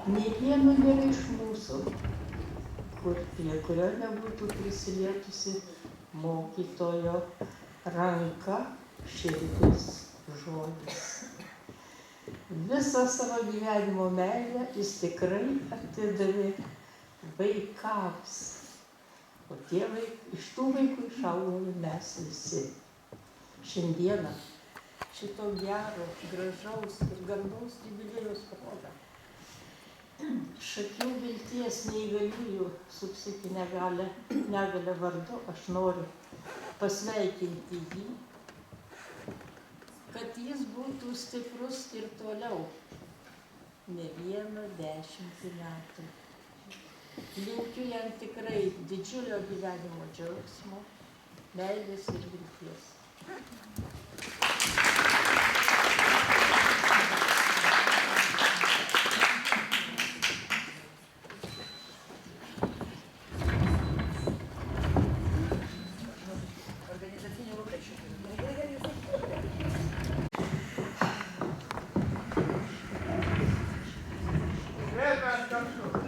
U: Nė vieno nėra iš mūsų, prie kurio nebūtų prisilietusi mokytojo ranka, širdis, žodis. Visą savo gyvenimo meilę jis tikrai atidavė vaikams. O iš tų vaikų išaugome mes visi. Šiandieną šito gero, gražaus ir garbaus jubiliejaus proga Šakių Vilties neįgaliųjų su psichinė negalia vardu aš noriu pasveikinti jį, kad jis būtų stiprus ir toliau, ne vieną 10 metų. Linkiu jam tikrai didžiulio gyvenimo džiaugsmo, meilės ir vilties.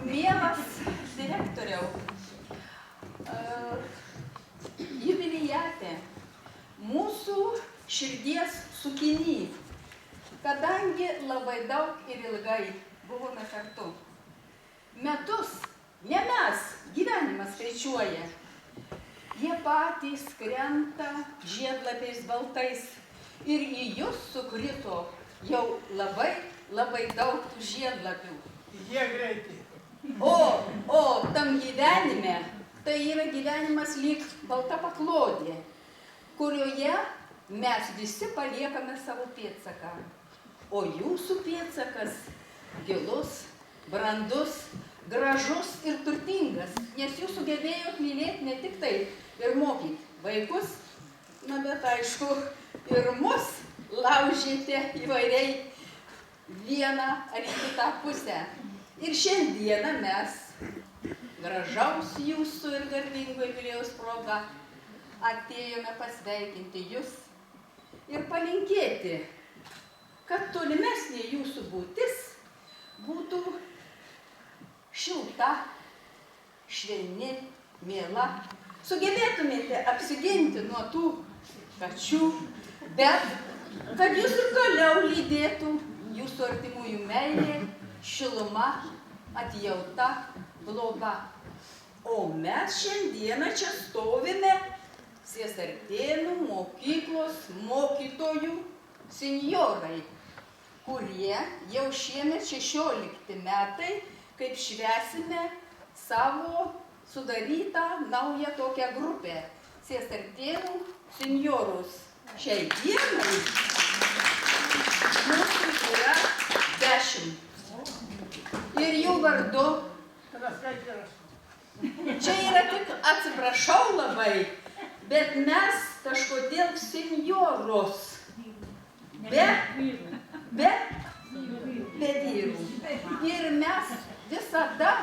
V: Mielas direktoriau, jubiliate, mūsų širdies sukiny, kadangi labai daug ir ilgai buvome kartu. Metus, ne mes, gyvenimas skaičiuoja. Jie patys krenta žiedlapiais baltais ir į jūs sukrito jau labai daug žiedlapių.
G: Jie greitai.
V: O tam gyvenime, tai yra gyvenimas lyg balta paklodė, kurioje mes visi paliekame savo pėdsaką. O jūsų pėdsakas gilus, brandus, gražus ir turtingas, nes jūs sugebėjot mylėti ne tik tai ir mokyti vaikus, na bet aišku, ir mus laužėte įvairiai vieną ar kitą pusę. Ir šiandieną mes, gražaus jūsų ir garbingo jubiliejaus proga, atėjome pasveikinti jus ir palinkėti, kad tolimesnė jūsų būtis būtų šilta, švelni, miela. Sugebėtumėte apsiginti nuo tų kačių, bet kad jūs ir toliau lydėtų jūsų artimųjų meilė, šiluma, atjauta, globa. O mes šiandieną čia stovime Siesartėnų mokyklos mokytojų senjorai, kurie jau šiemet 16 metai, kaip švęsime savo sudarytą naują tokią grupę Siesartėnų senjorus. Šiai dienai mūsų yra 10. Ir jų vardu. Čia yra tik, atsiprašau labai, bet mes kažkodėl senjoros. Be vyrų. Ir mes visada,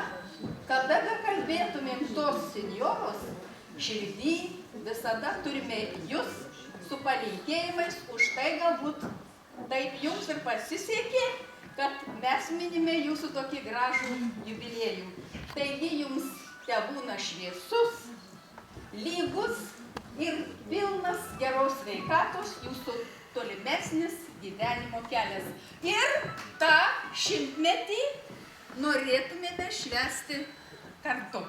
V: kada bekalbėtumėm tos senjoros, Širdį visada turime jūs su palinkėjimais, už tai galbūt taip jums ir pasisekė, kad mes minime jūsų tokį gražų jubiliejų. Taigi jums tebūna šviesus, lygus ir pilnas geros sveikatos jūsų tolimesnis gyvenimo kelias. Ir tą 100-metį norėtumėme švęsti kartu.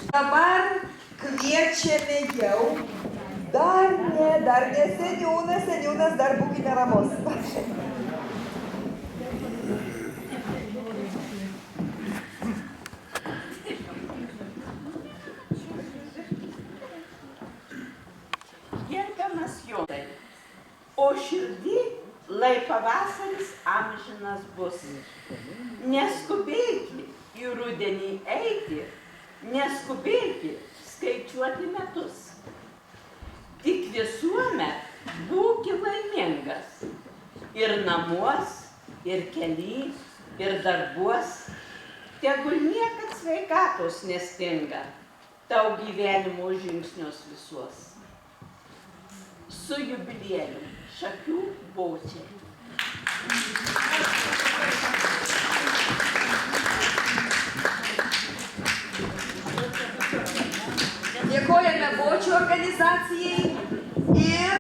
B: Dabar kviečiame jau, dar ne seniūnas, dar būkite ramus.
V: Gerbiamas Jonai, o širdį, lai pavasaris amžinas bus. Neskubėki į rudenį eiti, neskubėki skaičiuoti metus. Tik visuomet būki laimingas. Ir namuos, ir kely, ir darbuos. Tegul niekad sveikatos nestinga tau gyvenimo žingsnios visuos. Su jubiliejum, Šakių Bočiai.
B: Dėkojame Bočių organizacijai ir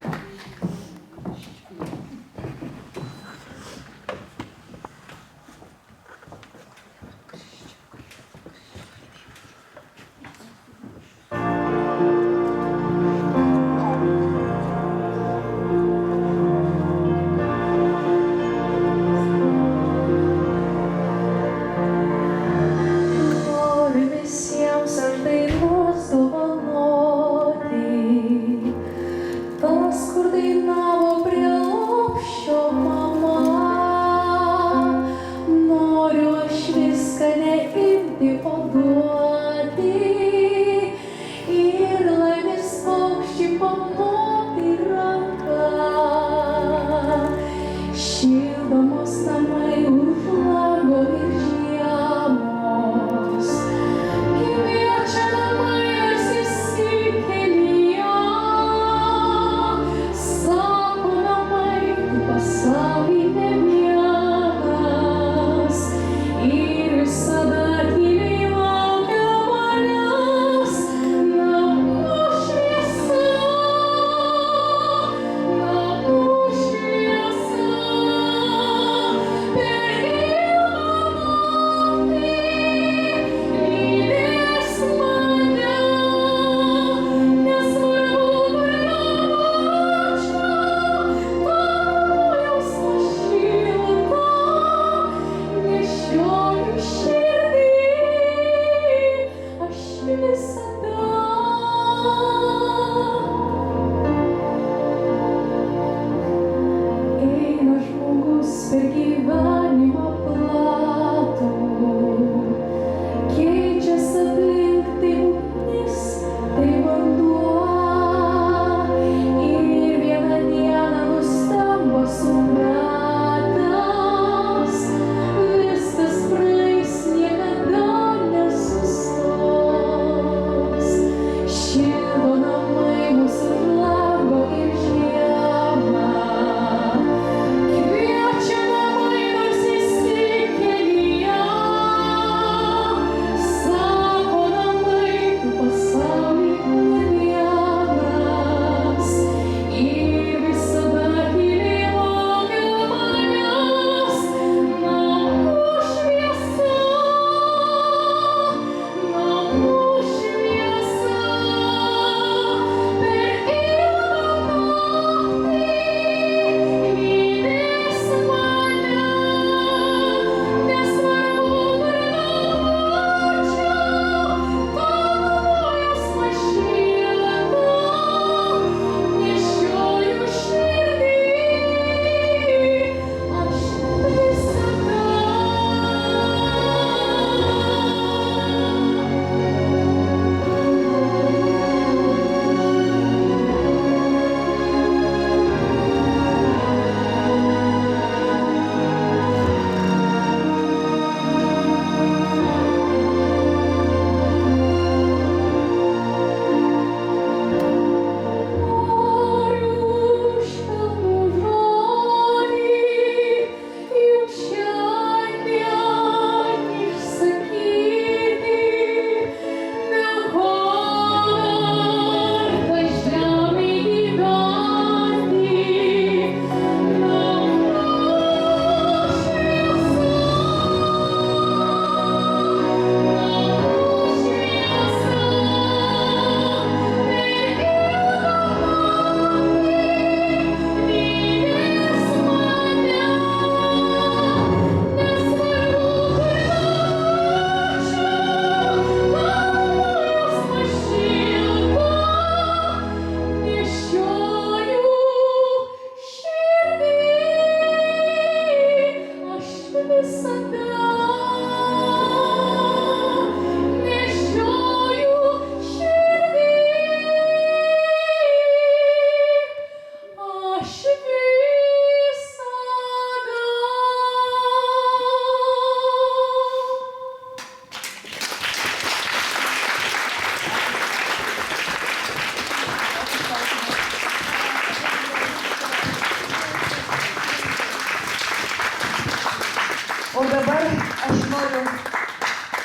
C: Noriu visiems aš dainos dovanoti,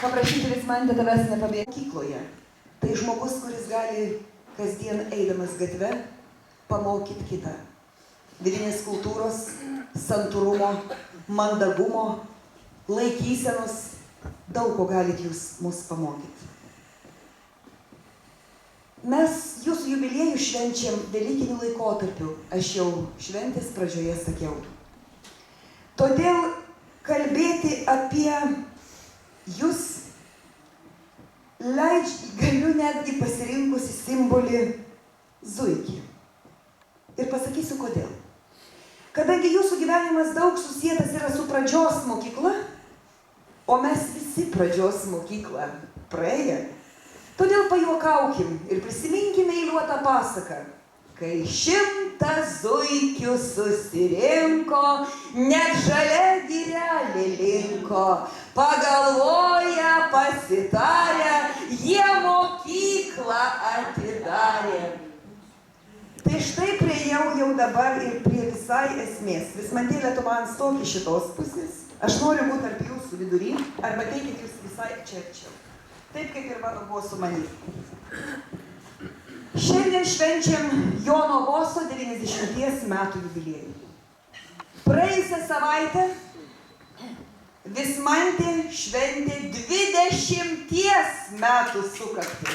B: paprašyti Vismante tavęs nepabėgti mokykloje. Tai žmogus, kuris gali kasdien eidamas gatve pamokyti kitą. Vidinės kultūros, santūrumo, mandagumo, laikysenos, daug ko galit jūs mus pamokyti. Mes jūsų jubiliejų švenčiam velykiniu laikotarpiu, aš jau šventės pradžioje sakiau. Todėl kalbėti apie jūs galiu netgi pasirinkusi simbolį zuikį. Ir pasakysiu kodėl. Kadangi jūsų gyvenimas daug susietas yra su pradžios mokykla, o mes visi pradžios mokyklą praėję, todėl pajuokaukim ir prisiminkime eiliuotą pasaką. Kai 100 zuikių susirinko, net žalia girelė linko, pagalvoję, pasitarę, jie mokyklą atidarė. Tai štai priejau jau dabar ir prie visai esmės. Vismantėlė, tu man stoki šitos pusės. Aš noriu būti tarp jūsų vidury, arba teikit jūs visai čia arčiau. Taip kaip ir mano buvo su manim. Šiandien švenčiam Jono Voso 90 metų jubiliejų. Praėjusią savaitę Vismantė šventė 20 metų sukaktį.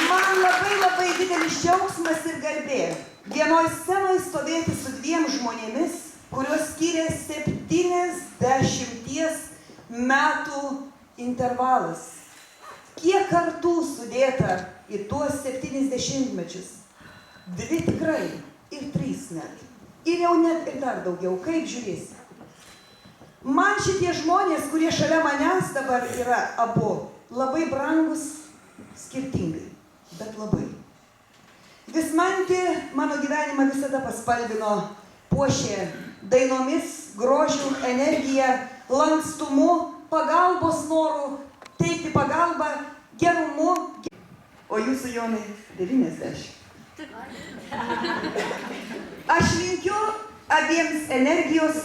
B: Man labai didelis džiaugsmas ir garbė vienoj scenoje stovėti su 2 žmonėmis, kurios skyrė 70 metų intervalas. Kiek kartų sudėta į tuos 70 mečius? 2 tikrai ir 3 net. Ir jau net ir dar daugiau, kaip žiūrėsi. Man šitie žmonės, kurie šalia manęs dabar yra abu, labai brangus skirtingai. Bet labai. Vismantė mano gyvenimą visada paspalvino, puošė dainomis, grožiu, energija, lankstumu, pagalbos noru, teikti pagalbą, gerumu. O jūsų, Jonai, 90. Aš linkiu abiems energijos,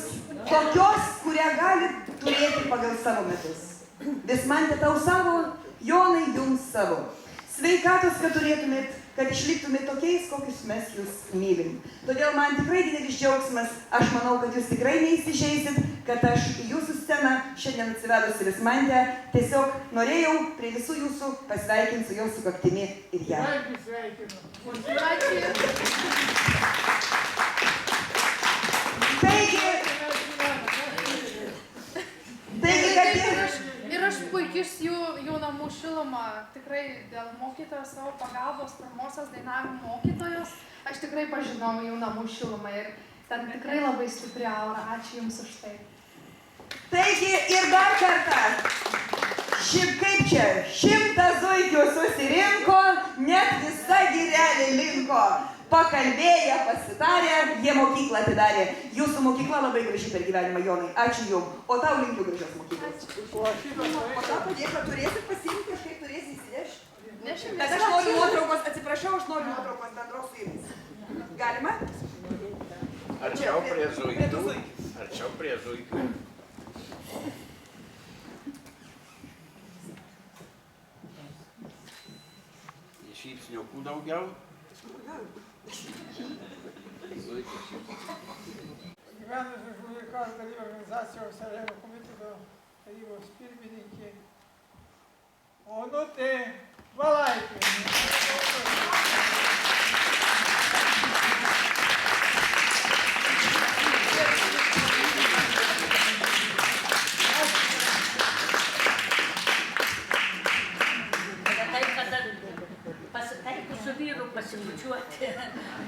B: tokios, kurią gali turėti pagal savo metus. Vismantė tau savo, Jonai jums savo. Sveikatos, kad turėtumėt, kad išliktumėt tokiais, kokius mes jūs mylim. Todėl man tikrai didelis džiaugsmas, aš manau, kad jūs tikrai neįsižeisit, kad aš į jūsų sceną šiandien atsivedusi Vismantę tiesiog norėjau prie visų jūsų pasveikinti su jos sukaktimi ir ją. Taigi, kad
C: ir aš puikiai jų namų šilumą, tikrai dėl mokytojos savo pagalbos, pirmosios dainavimo mokytojos, aš tikrai pažinau jų namų šilumą ir ten tikrai labai stipri aura. Ačiū Jums už tai.
B: Taigi ir dar kartą, kaip čia, 100 zuikių susirinko, net visa girelė linko. Pakalbėję, pasitarę, jie mokyklą atidarė. Jūsų mokykla labai graži per gyvenimą, Jonai. Ačiū Jums. O tau linkiu gražios mokyklos. O tą padėką turėsit pasiimti, kažkaip turėsi įsinešti? Bet aš noriu nuotraukos, atsiprašau, aš noriu nuotraukos bendros su Jumis. Galima?
J: Arčiau prie zuikių. Arčiau prie zuikių. Šypsniukų daugiau.
G: Gyvenančių žmonių reikalų dalyvių organizacijos Sarajevų komiteto tarybos pirmininkė Onutė Valaitė.
D: Pasitaikiu su vyru pasibučiuoti,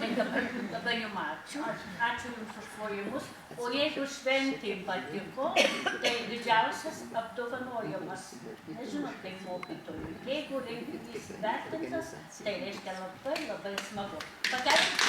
D: tai dabar jums ačiū. Ačiū Jums už plojimos. O jeigu šventė patiko, tai didžiausias apdovanojimas. Nežinau, kaip mokytojui. Jeigu renginys vertintas, tai reiškia labai smagu. Pakelkite